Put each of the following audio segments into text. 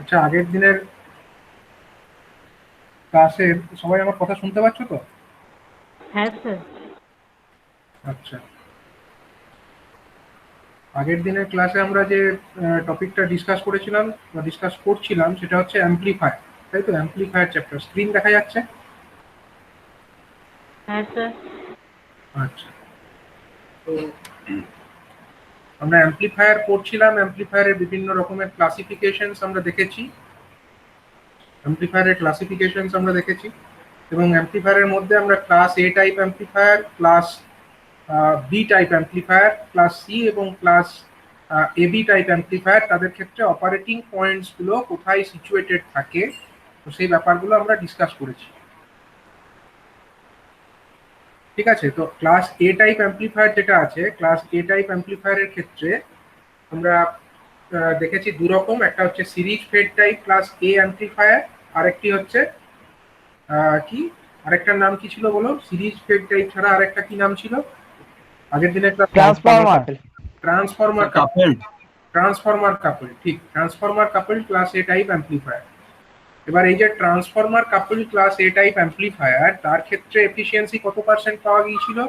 আচ্ছা, আগের দিনের ক্লাসে সবাই আমার কথা শুনতে পাচ্ছ তো? হ্যাঁ স্যার। আচ্ছা, আগের দিনের ক্লাসে আমরা যে টপিকটা ডিসকাস করেছিলাম বা ডিসকাস করছিলাম সেটা হচ্ছে অ্যাম্প্লিফায়ার, তাই তো? Amplifier chapter. স্ক্রিন দেখা যাচ্ছে? হ্যাঁ স্যার। আচ্ছা, তো আমরা অ্যাম্প্লিফায়ার পড়ছিলাম। অ্যাম্প্লিফায়ারের বিভিন্ন রকমের ক্লাসিফিকেশনস আমরা দেখেছি। অ্যাম্প্লিফায়ারের ক্লাসিফিকেশনস আমরা দেখেছি এবং অ্যাম্প্লিফায়ারের মধ্যে আমরা class A type amplifier, class B type amplifier, class C এবং ক্লাস এবি টাইপ অ্যাম্প্লিফায়ার, তাদের ক্ষেত্রে অপারেটিং পয়েন্টস গুলো কোথায় সিচুয়েটেড থাকে, তো সেই ব্যাপারগুলো আমরা ডিসকাস করেছি। ঠিক আছে, তো ক্লাস এ টাইপ অ্যাম্প্লিফায়ার যেটা আছে, ক্লাস এ টাইপ অ্যাম্প্লিফায়ারের ক্ষেত্রে আমরা দেখেছি দু রকম। একটা হচ্ছে সিরিজ ফেড টাইপ ক্লাস এ অ্যাম্প্লিফায়ার, আরেকটি হচ্ছে কি, আরেকটার নাম কি ছিল বলো? সিরিজ ফেড টাইপ ছাড়া আরেকটা কি নাম ছিল আগের দিনে? একটা ট্রান্সফর্মার। ট্রান্সফর্মার কাপল। ট্রান্সফর্মার কাপল, ঠিক, transformer couple class A type amplifier. এবার এই যে transformer couple class A type amplifier, তার ক্ষেত্রে এফিসিয়েন্সি কত পার্সেন্ট পাওয়া গিয়েছিল?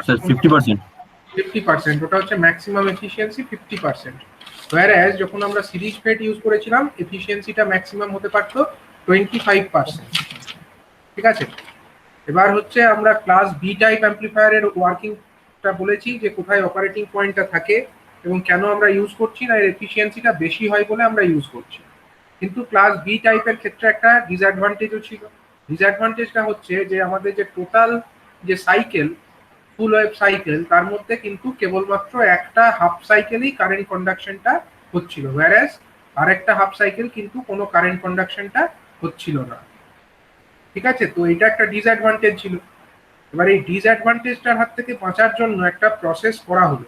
স্যার 50%। 50%, ওটা হচ্ছে ম্যাক্সিমাম এফিসিয়েন্সি 50%। whereas যখন আমরা সিরিজ ফেড ইউজ করেছিলাম, এফিসিয়েন্সিটা ম্যাক্সিমাম হতে পারতো 25%। ঠিক আছে, এবার হচ্ছে আমরা ক্লাস বি টাইপ অ্যাম্প্লিফায়ারের ওয়ার্কিংটা বলেছি, যে কোথায় অপারেটিং পয়েন্টটা থাকে এবং কেন আমরা ইউজ করছি না, এর এফিসিয়েন্সিটা বেশি হয় বলে আমরা ইউজ করছি। কিন্তু ক্লাস বি টাইপের ক্ষেত্রে একটা ডিসঅ্যাডভান্টেজও ছিল। ডিসঅ্যাডভান্টেজটা হচ্ছে যে আমাদের যে টোটাল যে সাইকেল, ফুল ওয়েভ সাইকেল, তার মধ্যে কিন্তু কেবলমাত্র একটা হাফ সাইকেলই কারেন্ট কন্ডাকশনটা হচ্ছিল, whereas আরেকটা হাফ সাইকেল কিন্তু কোনো কারেন্ট কন্ডাকশনটা হচ্ছিল না। ঠিক আছে, তো এটা একটা ডিসঅ্যাডভান্টেজ ছিল। এবার এই ডিসঅ্যাডভান্টেজটার হাত থেকে বাঁচার জন্য একটা প্রসেস করা হলো,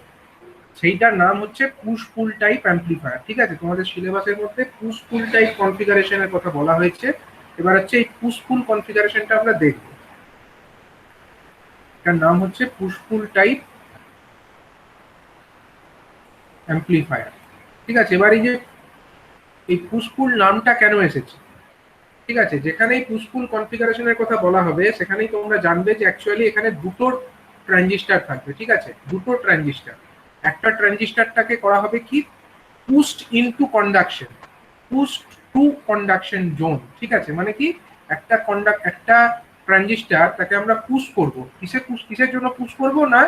সেইটার নাম হচ্ছে পুশ পুল টাইপ অ্যাম্প্লিফায়ার। ঠিক আছে, তোমাদের সিলেবাসের মধ্যে পুশ পুল টাইপ কনফিগারেশনের কথা বলা হয়েছে। এবার হচ্ছে এই পুশ পুল কনফিগারেশনটা আমরা দেখব। এটার নাম হচ্ছে পুশ পুল টাইপ অ্যাম্প্লিফায়ার। ঠিক আছে, এবার এই যে এই পুশ পুল নামটা কেন এসেছে? ঠিক আছে, যেখানেই পুশ পুল কনফিগারেশনের কথা বলা হবে সেখানেই তোমরা জানবে যে অ্যাকচুয়ালি এখানে দুটো ট্রানজিস্টার থাকবে। ঠিক আছে, দুটো ট্রানজিস্টার। একটা ট্রানজিস্টারটাকে করা হবে কি, pushed into conduction, pushed to conduction zone. ঠিক আছে, মানে কি, একটা ট্রানজিস্টার, তাকে আমরা পুশ করব। কিসের জন্য পুশ করব না,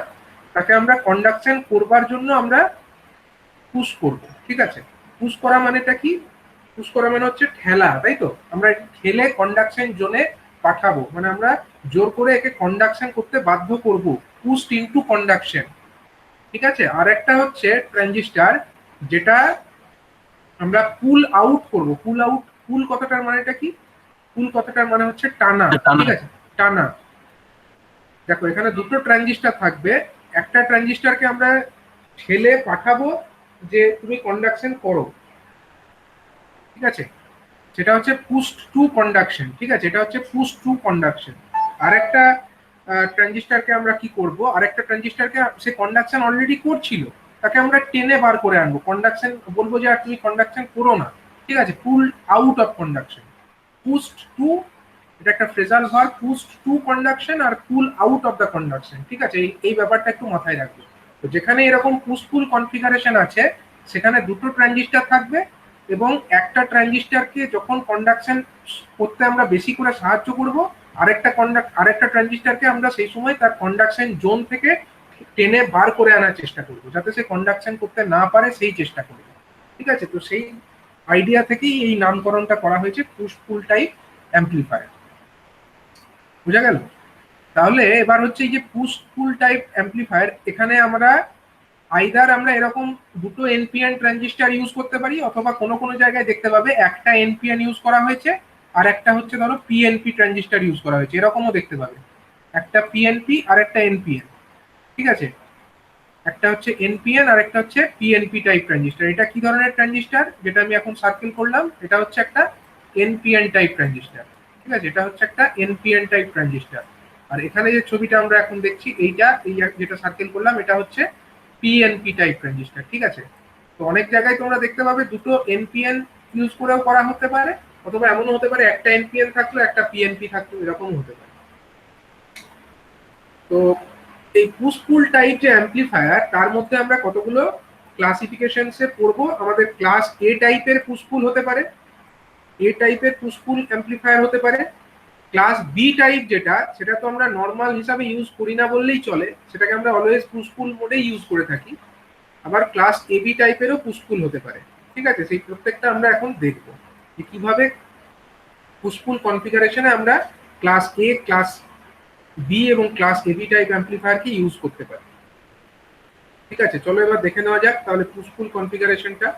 তাকে আমরা কন্ডাকশন করবার জন্য আমরা পুশ করব। ঠিক আছে, পুশ করা মানেটা কি? পুশ করা মানে হচ্ছে ঠেলা, তাই তো? আমরা ঠেলে কন্ডাকশন জোনে পাঠাবো, মানে আমরা জোর করে একে কন্ডাকশন করতে বাধ্য করব, পুশড ইনটু কন্ডাকশন। ঠিক আছে, আর একটা হচ্ছে ট্রানজিস্টার যেটা আমরা পুল আউট করব। পুল আউট, পুল কথাটার মানেটা কি? পুল কথাটার মানে হচ্ছে টানা। ঠিক আছে, টানা। দেখো, এখানে দুটো ট্রানজিস্টার থাকবে। একটা ট্রানজিস্টারকে আমরা ঠেলে পাঠাবো যে তুমি কন্ডাকশন করো। ঠিক আছে, সেটা হচ্ছে পুশড টু কন্ডাকশন। ঠিক আছে, এটা হচ্ছে পুশড টু কন্ডাকশন। আরেকটা ট্রানজিস্টারকে আমরা কি করব, আরেকটা ট্রানজিস্টারকে সে কন্ডাকশন অলরেডি করছিল, তাকে আমরা টেনে বার করে আনবো, কন্ডাকশন বলবো যে আর তুমি কন্ডাকশন করো না। ঠিক আছে, pull out of conduction. Pushed to, এটা একটা phrasal verb, pushed to conduction আর pull out of the conduction. ঠিক আছে, এই ব্যাপারটা একটু মাথায় রাখবে। তো যেখানে এরকম পুশ পুল কনফিগারেশন আছে, সেখানে দুটো ট্রানজিস্টার থাকবে এবং একটা ট্রানজিস্টারকে যখন কন্ডাকশন করতে আমরা বেশি করে সাহায্য করব, আরেকটা ট্রানজিস্টারকে আমরা সেই সময় তার কন্ডাকশন জোন থেকে টেনে বার করে আনার চেষ্টা করব, যাতে সে কন্ডাকশন করতে না পারে সেই চেষ্টা করব। ঠিক আছে, তো সেই আইডিয়া থেকেই এই নামকরণটা করা হয়েছে পুশ পুল টাইপ অ্যাম্প্লিফায়ার। বুঝা গেল? তাহলে এবার হচ্ছে এই যে পুশ পুল টাইপ অ্যাম্প্লিফায়ার, এখানে আমরা আইদার আমরা এরকম দুটো এনপিএন ট্রানজিস্টার ইউজ করতে পারি, অথবা কোনো কোনো জায়গায় দেখতে পাবে একটা এনপিএন ইউজ করা হয়েছে আর একটা হচ্ছে ধরো পিএনপি ট্রানজিস্টার ইউজ করা হয়েছে, এরকমও দেখতে পাবে। একটা পিএনপি আর একটা এনপিএন। ঠিক আছে, একটা হচ্ছে এনপিএন আর একটা হচ্ছে পিএনপি টাইপ ট্রানজিস্টার। এটা কি ধরনের ট্রানজিস্টার যেটা আমি এখন সার্কেল করলাম? এটা হচ্ছে একটা এনপিএন টাইপ ট্রানজিস্টার। ঠিক আছে, এটা হচ্ছে একটা এনপিএন টাইপ ট্রানজিস্টার। আর এখানে যে ছবিটা আমরা এখন দেখছি, এইটা, এই যেটা সার্কেল করলাম, এটা হচ্ছে পিএনপি টাইপ ট্রানজিস্টার। ঠিক আছে, তো অনেক জায়গায় তোমরা দেখতে পাবে দুটো এনপিএন ইউজ করেও করা হতে পারে, অথবা এমনও হতে পারে একটা এনপিএন থাকলো একটা পিএনপি থাকলো, এরকম হতে পারে। তো এই পুশ পুল টাইপ যে অ্যাম্পলিফায়ার, তার মধ্যে আমরা কতগুলো ক্লাসিফিকেশনসে পড়বো। আমাদের ক্লাস এ টাইপের পুশ পুল হতে পারে, এ টাইপের পুশ পুল অ্যাম্পলিফায়ার হতে পারে। ক্লাস বি টাইপ যেটা, সেটা তো আমরা নর্মাল হিসাবে ইউজ করি না বললেই চলে, সেটাকে আমরা অলওয়েজ পুশ পুল মোডেই ইউজ করে থাকি। আবার ক্লাস এবি টাইপেরও পুশ পুল হতে পারে, ঠিক আছে। সেই প্রত্যেকটা আমরা এখন দেখবো যে কিভাবে পুশ পুল কনফিগারেশনে আমরা ক্লাস এ, ক্লাস বি এবং ক্লাস এবি টাইপ অ্যাম্পলিফায়ারকে ইউজ করতে পারি। ঠিক আছে, চলো এবার দেখে নেওয়া যাক তাহলে পুশ পুল কনফিগারেশনটা।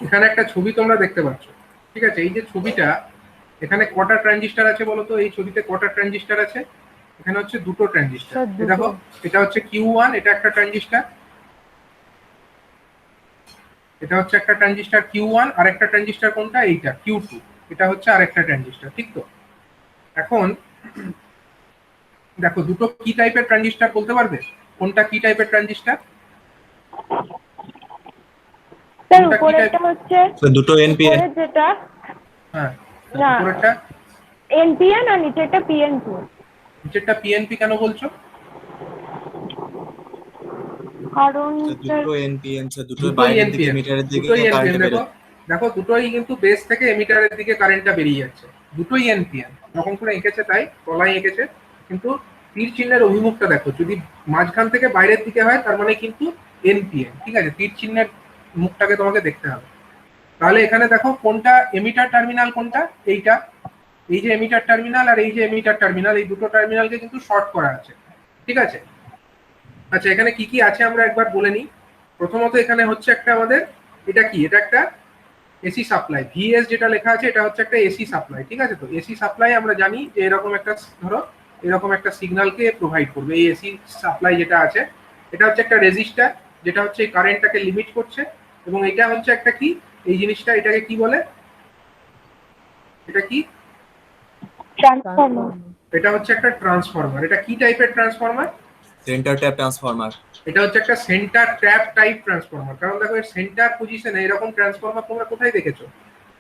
এখানে একটা ছবি তোমরা দেখতে পাচ্ছ, ঠিক আছে। এই যে ছবিটা, এখানে কটা ট্রানজিস্টার আছে বলো তো? এই ছবিতে কটা ট্রানজিস্টার আছে? এখানে হচ্ছে দুটো ট্রানজিস্টার। স্যার, দুটো। দেখো, এটা হচ্ছে Q1, এটা একটা ট্রানজিস্টার, এটা হচ্ছে একটা ট্রানজিস্টার Q1, আর একটা ট্রানজিস্টার কোনটা? এইটা Q2, এটা হচ্ছে আরেকটা ট্রানজিস্টার, ঠিক তো? এখন দেখো, দুটো কি টাইপের ট্রানজিস্টার বলতে পারবে? কোনটা কি টাইপের ট্রানজিস্টার? স্যার কোনটা কি উপরেরটা টাইপ? হচ্ছে দুটো এনপিএন। উপরের যেটা হ্যাঁ, না উপরেরটা এনপিএন আর নিচেরটা পিএনপি। নিচেরটা পিএনপি কেন বলছো? কারণ স্যার দুটো এনপিএন, দুটো দুটোই বাইরের দিকে এনপিএন, মিটারের দিকে দুটোই এনপিএন। কারেন্ট দেখো বেরোচ্ছে। দেখো, দুটোই কিন্তু বেস থেকে এমিটারের দিকে কারেন্টটা বেরিয়ে যাচ্ছে, দুটোই এনপিএন। যখন করে এঁকেছে তাই তলায় এঁকেছে, কিন্তু তীর চিহ্নের অভিমুখটা দেখো, যদি মাঝখান থেকে বাইরের দিকে হয় তার মানে কিন্তু এনপিএন, ঠিক আছে। তীর চিহ্নের মুখটাকে তোমাকে দেখতে হবে। তাহলে এখানে দেখো কোনটা এমিটার টার্মিনাল, কোনটা? এইটা, এই যে এমিটার টার্মিনাল আর এই যে এমিটার টার্মিনাল, এই দুটো টার্মিনালকে কিন্তু শর্ট করা আছে, ঠিক আছে। আচ্ছা, এখানে কি কি আছে আমরা একবার বলে নিই। প্রথমত এখানে হচ্ছে একটা আমাদের, এটা কি? এটা একটা এসি সাপ্লাই, ভিএস যেটা লেখা আছে এটা হচ্ছে একটা এসি সাপ্লাই, ঠিক আছে। তো এসি সাপ্লাই আমরা জানি যে এরকম একটা, ধরো এরকম একটা সিগন্যালকে প্রোভাইড করবে। এই এসি সাপ্লাই যেটা আছে, এটা হচ্ছে একটা রেজিস্টার, যেটা হচ্ছে এই কারেন্টটাকে লিমিট করছে। এবং এটা হচ্ছে একটা কি, এই জিনিসটা, এটাকে কি বলে? এটা কি? ট্রান্সফর্মার। এটা হচ্ছে একটা ট্রান্সফরমার। এটা কি টাইপের ট্রান্সফরমার? Centre tap transformer. এটা হচ্ছে একটা সেন্টার ট্র্যাপ টাইপ ট্রান্সফরমার। কারণ দেখো, এর সেন্টার পজিশনে এরকম ট্রান্সফরমার তোমরা কোথায় দেখেছো?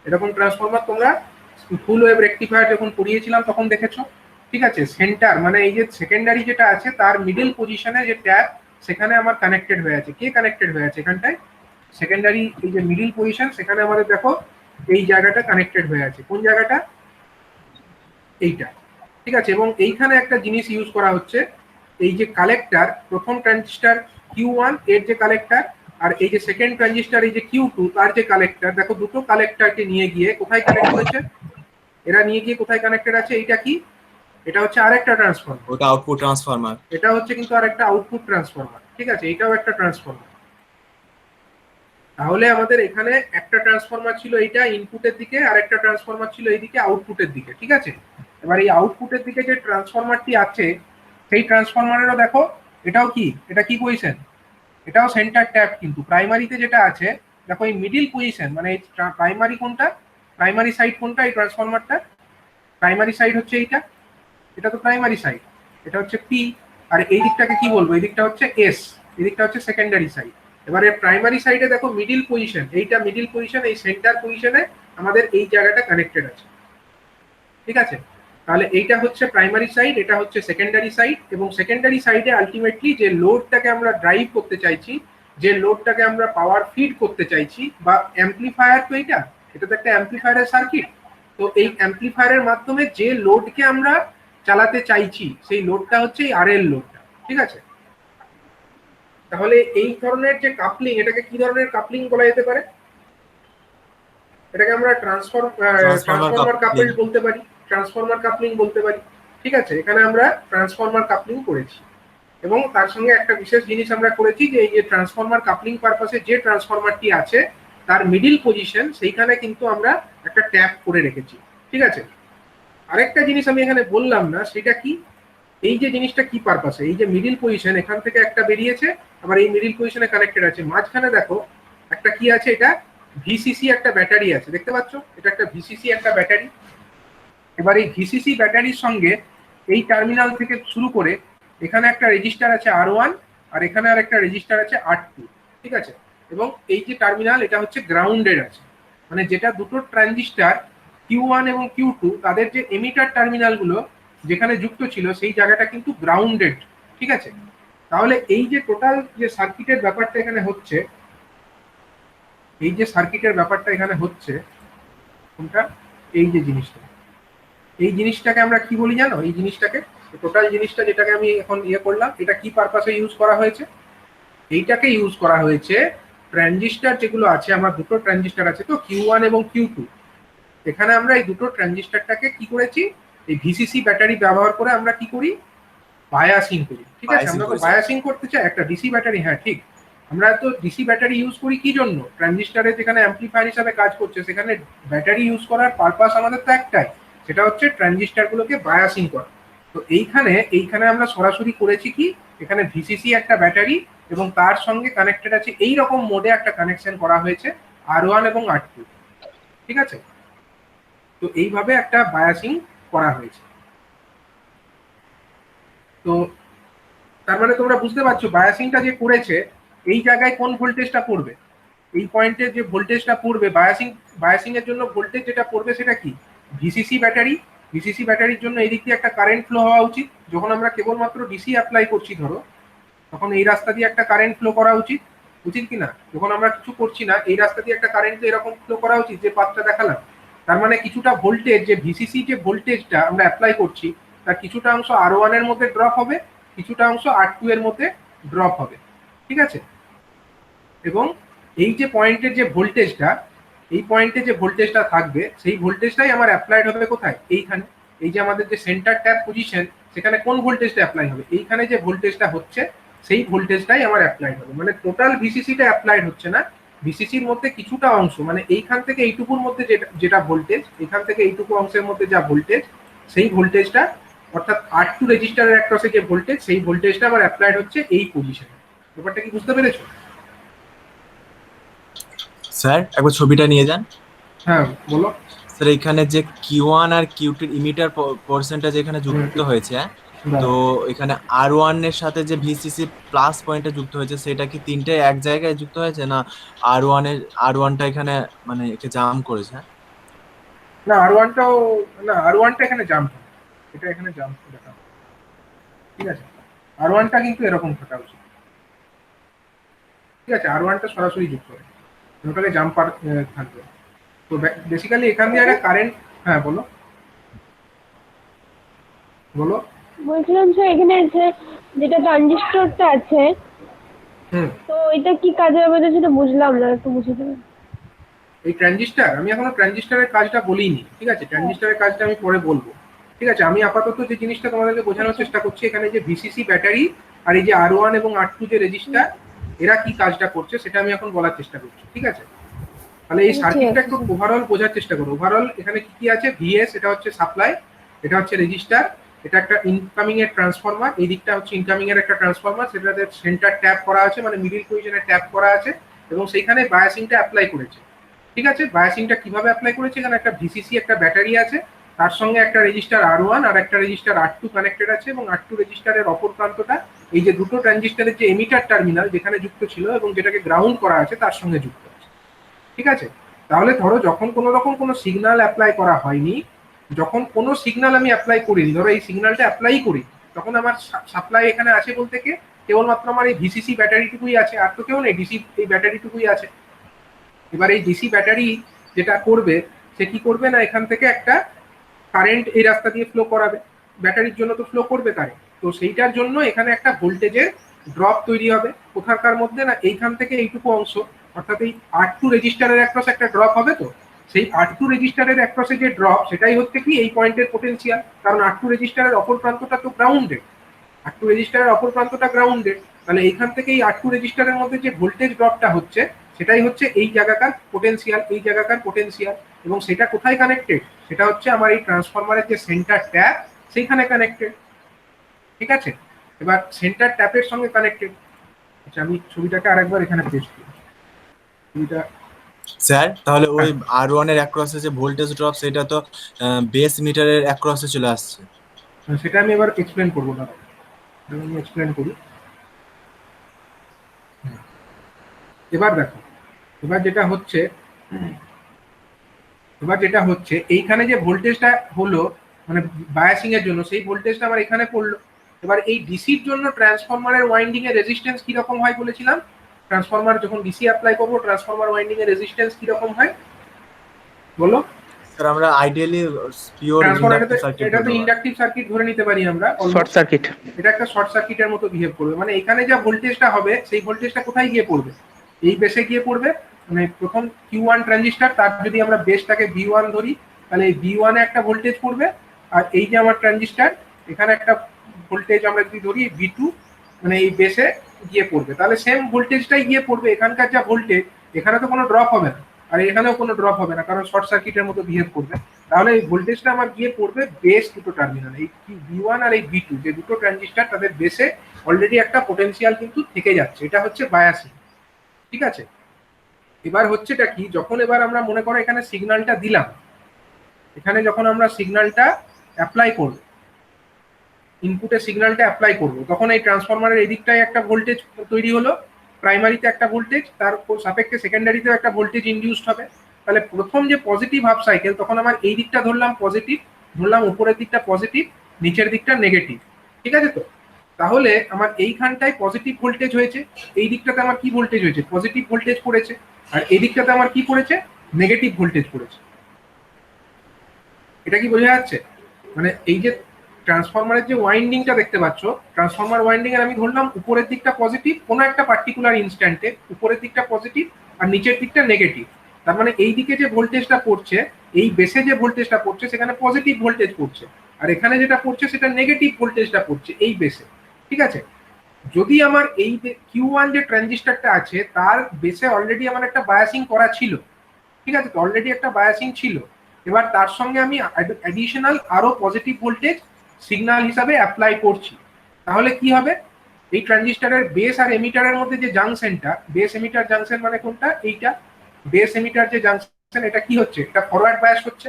এরকম ট্রান্সফরমার তোমরা ফুল ওয়েভ রেকটিফায়ার যখন পড়িয়েছিলাম তখন দেখেছো, ঠিক আছে। সেন্টার মানে এই যে সেকেন্ডারি যেটা আছে তার মিডল পজিশনে যে ট্যাপ, সেখানে আমার কানেক্টেড হয়ে আছে। কে কানেক্টেড হয়ে আছে এখানটায়? সেকেন্ডারি এই যে মিডল পজিশন, সেখানে আমাদের দেখো এই জায়গাটা কানেক্টেড হয়ে আছে। কোন জায়গাটা? এইটা, ঠিক আছে। এবং এইখানে একটা জিনিস ইউজ করা হচ্ছে, এই যে কালেক্টর, প্রথম ট্রানজিস্টার Q1 এর যে কালেক্টর, আর এই যে সেকেন্ড ট্রানজিস্টার এই যে Q2 তার যে কালেক্টর, দেখো দুটো কালেক্টরকে নিয়ে গিয়ে কোথায় কানেক্ট হয়েছে? এরা নিয়ে গিয়ে কোথায় কানেক্টেড আছে? এইটা কি? এটা হচ্ছে আরেকটা ট্রান্সফরমার, ওটা আউটপুট ট্রান্সফরমার। এটা হচ্ছে কিন্তু আরেকটা আউটপুট ট্রান্সফরমার, ঠিক আছে। এটাও একটা ট্রান্সফরমার। তাহলে আমাদের এখানে একটা ট্রান্সফরমার ছিল এইটা ইনপুটের দিকে, আর একটা ট্রান্সফরমার ছিল এইদিকে আউটপুটের দিকে, ঠিক আছে। এবার এই আউটপুটের দিকে যে ট্রান্সফরমারটি আছে, সেই ট্রান্সফরমারেরও দেখো, এটাও কি, এটা কি পজিশন? এটাও সেন্টার ট্যাপ। কিন্তু প্রাইমারিতে যেটা আছে, দেখো এই মিডিল পজিশন, মানে প্রাইমারি কোনটা, প্রাইমারি সাইড কোনটা এই ট্রান্সফরমারটা? প্রাইমারি সাইড হচ্ছে এইটা, এটা তো প্রাইমারি সাইড, এটা হচ্ছে পি। আর এই দিকটাকে কি বলবো? এই দিকটা হচ্ছে এস, এই দিকটা হচ্ছে সেকেন্ডারি সাইড। এবারে প্রাইমারি সাইডে দেখো মিডিল পজিশন, এইটা মিডিল পজিশন, এই সেন্টার পজিশনে আমাদের এই জায়গাটা কানেক্টেড আছে, ঠিক আছে। তাহলে এইটা হচ্ছে প্রাইমারি সাইড, এটা হচ্ছে সেকেন্ডারি সাইড। এবং সেকেন্ডারি সাইডে আলটিমেটলি যে লোডটাকে আমরা ড্রাইভ করতে চাইছি, যে লোডটাকে আমরা পাওয়ার ফিড করতে চাইছি, বা অ্যাম্পলিফায়ার, তো এটা তো একটা অ্যাম্পলিফায়ারের সার্কিট। তো এই অ্যাম্পলিফায়ারের মাধ্যমে যে লোডকে আমরা চালাতে চাইছি, সেই লোডটা হচ্ছে এই আরএল লোডটা, ঠিক আছে। তাহলে এই ধরনের যে কাপলিং, এটাকে কি ধরনের কাপলিং বলা যেতে পারে? এটাকে আমরা ট্রান্সফরমার কাপল বলতে পারি, ট্রান্সফরমার কাপলিং বলতে পারি, ঠিক আছে, এখানে আমরা ট্রান্সফরমার কাপলিং করেছি এবং তার সঙ্গে একটা বিশেষ জিনিস আমরা করেছি যে এই যে ট্রান্সফরমার কাপলিং পারপাসে যে ট্রান্সফরমারটি আছে তার মিডিল পজিশন সেইখানে কিন্তু আমরা একটা ট্যাপ করে রেখেছি। ঠিক আছে, আরেকটা জিনিস আমি এখানে বললাম না, সেটা কি, এই যে জিনিসটা কি পারপাসে, এই যে মিডিল পজিশন এখান থেকে একটা বেরিয়েছে, আবার এই মিডিল পজিশনে কানেক্টেড আছে, মাঝখানে দেখো একটা কি আছে, এটা ভিসিসি একটা ব্যাটারি আছে, দেখতে পাচ্ছ, এটা একটা ভিসিসি একটা ব্যাটারি। এবার এই ভিসিসি ব্যাটারির সঙ্গে এই টার্মিনাল থেকে শুরু করে এখানে একটা রেজিস্টার আছে R1 আর এখানে আর একটা রেজিস্টার আছে R2। ঠিক আছে, এবং এই যে টার্মিনাল এটা হচ্ছে গ্রাউন্ডেড আছে, মানে যেটা দুটো ট্রানজিস্টার Q1 এবং Q2 তাদের যে এমিটার টার্মিনাল গুলো যেখানে যুক্ত ছিল সেই জায়গাটা কিন্তু গ্রাউন্ডেড। ঠিক আছে, তাহলে এই যে টোটাল যে সার্কিটের ব্যাপারটা এখানে হচ্ছে, এই যে সার্কিটের ব্যাপারটা এখানে হচ্ছে কোনটা, এই যে জিনিসটা, এই জিনিসটাকে আমরা কি বলি জানো, এই জিনিসটাকে টোটাল জিনিসটা যেটাকে আমি এখন করলাম, এটা কি পারপাসে ইউজ করা হয়েছে, এইটাকে ইউজ করা হয়েছে ট্রানজিস্টার যেগুলো আছে, আমার দুটো ট্রানজিস্টার আছে তো Q1 এবং Q2, এখানে আমরা এই দুটো ট্রানজিস্টারটাকে কি করেছি, এই ভিসিসি ব্যাটারি ব্যবহার করে আমরা কি করি, বায়াসিং করি। ঠিক আছে, আমরা তো বায়াসিং করতে চাই একটা ডিসি ব্যাটারি, হ্যাঁ ঠিক, আমরা তো ডিসি ব্যাটারি ইউজ করি কি জন্য, ট্রানজিস্টারে যেখানে অ্যাম্পলিফায়ার হিসাবে কাজ করছে সেখানে ব্যাটারি ইউজ করার পারপাস আমাদের তো একটাই, সেটা হচ্ছে ট্রানজিস্টারগুলোকে বায়াসিং করা। তো এইখানে আমরা সরাসরি করেছি কি, এখানে ভিসিসি একটা ব্যাটারি এবং তার সঙ্গে কানেক্টেড আছে এই রকম মোডে একটা কানেকশন করা হয়েছে R1 এবং R2। ঠিক আছে, তো এইভাবে একটা বায়াসিং করা হয়েছে। তো তার মানে তোমরা বুঝতে পারছো বায়াসিংটা যে করেছে এই জায়গায় কোন ভোল্টেজটা পড়বে, এই পয়েন্টে যে ভোল্টেজটা পড়বে বায়াসিং এর জন্য ভোল্টেজ যেটা পড়বে সেটা কি, ভিসিসি ব্যাটারি। ভিসিসি ব্যাটারির জন্য এই দিক দিয়ে একটা কারেন্ট ফ্লো হওয়া উচিত, যখন আমরা কেবলমাত্র ডিসি অ্যাপ্লাই করছি ধরো, তখন এই রাস্তা দিয়ে একটা কারেন্ট ফ্লো করা উচিত, উচিত কি না, যখন আমরা কিছু করছি না এই রাস্তা দিয়ে একটা কারেন্ট এরকম ফ্লো করা উচিত যে পাথটা দেখালাম। তার মানে কিছুটা ভোল্টেজ, যে ভিসিসি যে ভোল্টেজটা আমরা অ্যাপ্লাই করছি তার কিছুটা অংশ R1 এর মধ্যে ড্রপ হবে, কিছুটা অংশ R2 এর মধ্যে ড্রপ হবে। ঠিক আছে, এবং এই যে পয়েন্টের যে ভোল্টেজটা, এই পয়েন্টে যে ভোল্টেজটা থাকবে সেই ভোল্টেজটাই আমার অ্যাপ্লাইড হবে কোথায়, এইখানে, এই যে আমাদের যে সেন্টার ট্যাপ পজিশন সেখানে কোন ভোল্টেজটা অ্যাপ্লাই হবে, এইখানে যে ভোল্টেজটা হচ্ছে সেই ভোল্টেজটাই আমার অ্যাপ্লাইড হবে। মানে টোটাল ভিসিসিটা অ্যাপ্লাইড হচ্ছে না, ভিসিসির মধ্যে কিছুটা অংশ, মানে এইখান থেকে এইটুকুর মধ্যে যেটা ভোল্টেজ, এখান থেকে এইটুকু অংশের মধ্যে যা ভোল্টেজ, সেই ভোল্টেজটা অর্থাৎ R2 রেজিস্টারের অ্যাক্রসে যে ভোল্টেজ, সেই ভোল্টেজটা আমার অ্যাপ্লাইড হচ্ছে এই পজিশনে। ব্যাপারটা কি বুঝতে পেরেছো? স্যার একবার ছবিটা নিয়ে যান। হ্যাঁ বলো। স্যার এখানে যে Q1 আর Q2 এর ইমিটার পার্সেন্টেজ এখানে যুক্ত হয়েছে, তো এখানে R1 এর সাথে যে ভিসিসি প্লাস পয়েন্টটা যুক্ত হয়েছে সেটা কি তিনটে এক জায়গায় যুক্ত হয়েছে, না R1টা এখানে মানে একে জাম করেছে? না R1টা এখানে জাম্প, এটা এখানে জাম্প দেখা, ঠিক আছে, R1টা কিন্তু এরকম থাকা উচিত। ঠিক আছে, R1টা সরাসরি যুক্ত হবে, ওটাকে জাম্পার থাকবে। তো বেসিক্যালি এখান দিয়ে একটা কারেন্ট, হ্যাঁ বলো বলো। বলছিলাম যে এখানে যে যেটা ট্রানজিস্টরটা আছে, তো এটা কি কাজে হবে সেটা বুঝলাম না, একটু বুঝিয়ে দেবেন। এই ট্রানজিস্টার, আমি এখনো ট্রানজিস্টারের কাজটা বলিনি, ঠিক আছে, ট্রানজিস্টারের কাজটা আমি পরে বলবো। ঠিক আছে, আমি আপাতত যে জিনিসটা তোমাদেরকে বোঝানোর চেষ্টা করছি, এখানে যে ভিসিসি ব্যাটারি আর এই যে R1 এবং R2 যে রেজিস্টার, এরা কি কাজটা করছে সেটা আমি এখন বলার চেষ্টা করছি। ঠিক আছে, তাহলে এই সার্কিটটা একটু ওভারঅল বোঝার চেষ্টা করো। ওভারঅল এখানে কি কি আছে, ভিএস এটা হচ্ছে সাপ্লাই, এটা হচ্ছে রেজিস্টার, এটা একটা ইনকামিং এর ট্রান্সফরমার, এই দিকটা হচ্ছে ইনকামিং এর একটা ট্রান্সফরমার, সেটাতে সেন্টার ট্যাপ করা আছে, মানে মিডিল পজিশনে ট্যাপ করা আছে এবং সেইখানে বায়াসিংটা অ্যাপ্লাই করেছে। ঠিক আছে, বায়াসিংটা কিভাবে অ্যাপ্লাই করেছে, এখানে একটা ভিসিসি একটা ব্যাটারি আছে, তার সঙ্গে একটা রেজিস্টার R1 আর একটা রেজিস্টার R2 কানেক্টেড আছে, এবং R2 রেজিস্টারের অপর প্রান্তটা এই যে দুটো ট্রানজিস্টারের যে এমিটার টার্মিনাল যেখানে যুক্ত ছিল এবং যেটাকে গ্রাউন্ড করা আছে তার সঙ্গে যুক্ত আছে। ঠিক আছে, তাহলে ধরো যখন কোনো রকম কোনো সিগন্যাল অ্যাপ্লাই করা হয়নি, যখন কোনো সিগন্যাল আমি অ্যাপ্লাই করিনি, ধরো এই সিগন্যালটা অ্যাপ্লাই করি, তখন আমার সাপ্লাই এখানে আছে বলতে কি কেবলমাত্র আমার এই ভিসিসি ব্যাটারিটুকুই আছে, আর তো কেউ নেই, ডিসি এই ব্যাটারিটুকুই আছে। এবার এই ডিসি ব্যাটারি যেটা করবে সে কি করবে না, এখান থেকে একটা কারেন্ট এই রাস্তা দিয়ে ফ্লো করাবে, ব্যাটারির জন্য তো ফ্লো করবে কারেন্ট, তো সেইটার জন্য এখানে একটা ভোল্টেজের ড্রপ তৈরি হবে, কোথাকার মধ্যে না এইখান থেকে এইটুকু অংশ, অর্থাৎ এই R2 রেজিস্টারের অ্যাক্রস একটা ড্রপ হবে, তো সেই R2 রেজিস্টারের অ্যাক্রসে যে ড্রপ সেটাই হচ্ছে কি এই পয়েন্টের পোটেনশিয়াল, কারণ R2 রেজিস্টারের অপর প্রান্তটা তো গ্রাউন্ডেড, R2 রেজিস্টারের অপর প্রান্তটা গ্রাউন্ডেড, তাহলে এইখান থেকে এই R2 রেজিস্টারের মধ্যে যে ভোল্টেজ ড্রপটা হচ্ছে সেটাই হচ্ছে এই জায়গাকার পোটেনশিয়াল, এই জায়গাকার পোটেনশিয়াল। এবং সেটা কোথায় কানেক্টেড, সেটা হচ্ছে আমার এই ট্রান্সফরমারের যে সেন্টার ট্যাপ সেইখানে কানেক্টেড। ঠিক আছে, এবার সেন্টার ট্যাপের সঙ্গে কানেক্টেড। আচ্ছা আমি ছবিটাকে আরেকবার এখানে পেস্ট করি। ছবিটা স্যার তাহলে ওই R1 এর অ্যাক্রসে যে ভোল্টেজ ড্রপ সেটা তো বেস মিটারের অ্যাক্রসে চলে আসছে। সেটা আমি এবার এক্সপ্লেন করবো না, আমি এক্সপ্লেন করি। এবার দেখো, এবার যেটা হচ্ছে এইখানে যে ভোল্টেজটা হলো মানে বায়াসিং এর জন্য, সেই ভোল্টেজটা আমার এখানে পড়লো। এবার এই ডিসির জন্য ট্রান্সফরমারের ওয়াইন্ডিং এর রেজিস্ট্যান্স কি রকম হয় বলেছিলাম, ট্রান্সফরমার যখন ডিসি অ্যাপ্লাই করবো ট্রান্সফরমার ওয়াইন্ডিং এর রেজিস্ট্যান্স কি রকম হয় বলো? স্যার আমরা ideally pure transformer inductive circuit এটা তো ইন্ডাকটিভ সার্কিট ধরে নিতে পারি আমরা, শর্ট সার্কিট। এটা একটা শর্ট সার্কিটের মতো বিহেভ করবে। মানে এখানে যা ভোল্টেজটা হবে সেই ভোল্টেজটা কোথায় গিয়ে পড়বে, এই বেসে গিয়ে পড়বে। মানে প্রথম Q1 ট্রানজিস্টর, তার যদি আমরা বেসটাকে V1 ধরি তাহলে এই V1 এ একটা ভোল্টেজ পড়বে, আর এই যে আমার ট্রানজিস্টর এখানে একটা ভোল্টেজ আমরা যদি ধরি V2, মানে এই বেসে গিয়ে পড়বে। তাহলে সেম ভোল্টেজটাই গিয়ে পড়বে। এখানকার যা ভোল্টেজ এখানে তো কোনো ড্রপ হবে না, আর এখানেও কোনো ড্রপ হবে না, কারণ শর্ট সার্কিটের মতো বিহেভ করবে। তাহলে এই ভোল্টেজটা আমার গিয়ে পড়বে বেস দুটো টার্মিনাল, এই V1 আর এই V2 যে দুটো ট্রানজিস্টর তাদের বেসে অলরেডি একটা পোটেনশিয়াল কিন্তু থেকে যাচ্ছে, এটা হচ্ছে বায়াসিং। ঠিক আছে, এবার হচ্ছেটা কি, যখন এবার আমরা মনে করো এখানে সিগন্যালটা দিলাম, এখানে যখন আমরা সিগন্যালটা অ্যাপ্লাই করব, ইনপুটে সিগন্যালটা অ্যাপ্লাই করব, তখন এই ট্রান্সফরমারের এদিকটায় একটা ভোল্টেজ তৈরি হলো, প্রাইমারিতে একটা ভোল্টেজ, তার সাপেক্ষে সেকেন্ডারিতেও একটা ভোল্টেজ ইনডিউসড হবে। তাহলে প্রথম যে পজিটিভ হাফ সাইকেল, তখন আমার এই দিকটা ধরলাম পজিটিভ, ধরলাম উপরের দিকটা পজিটিভ, নিচের দিকটা নেগেটিভ। ঠিক আছে তো, তাহলে আমার এইখানটায় পজিটিভ ভোল্টেজ হয়েছে, এই দিকটাতে আমার কি ভোল্টেজ হয়েছে, পজিটিভ ভোল্টেজ পড়েছে, আর এই দিকটাতে আমার কি পড়েছে, নেগেটিভ ভোল্টেজ পড়েছে। এটা কি বোঝা যাচ্ছে? মানে এই যে ট্রান্সফরমারের যে ওয়াইন্ডিংটা দেখতে পাচ্ছ, ট্রান্সফরমার ওয়াইন্ডিং এর আমি ধরলাম উপরের দিকটা পজিটিভ কোনো একটা পার্টিকুলার ইনস্ট্যান্টে, উপরের দিকটা পজিটিভ আর নিচের দিকটা নেগেটিভ। তার মানে এই দিকে যে ভোল্টেজটা পড়ছে, এই বেসে যে ভোল্টেজটা পড়ছে সেখানে পজিটিভ ভোল্টেজ পড়ছে, আর এখানে যেটা পড়ছে সেটা নেগেটিভ ভোল্টেজটা পড়ছে এই বেসে। ঠিক আছে, যদি আমার এই Q1 যে ট্রানজিস্টরটা আছে তার বেসে অলরেডি আমার একটা বায়াসিং করা ছিল, ঠিক আছে, তো অলরেডি একটা বায়াসিং ছিল, এবার তার সঙ্গে আমি অ্যাডিশনাল আরো পজিটিভ ভোল্টেজ সিগন্যাল হিসাবে অ্যাপ্লাই করছি, তাহলে কি হবে, এই ট্রানজিস্টরের বেস আর এমিটারের মধ্যে যে জাংশনটা, বেস এমিটার জাংশন মানে কোনটা, এইটা বেস এমিটার যে জাংশন, এটা কি হচ্ছে, এটা ফরওয়ার্ড বায়াস হচ্ছে।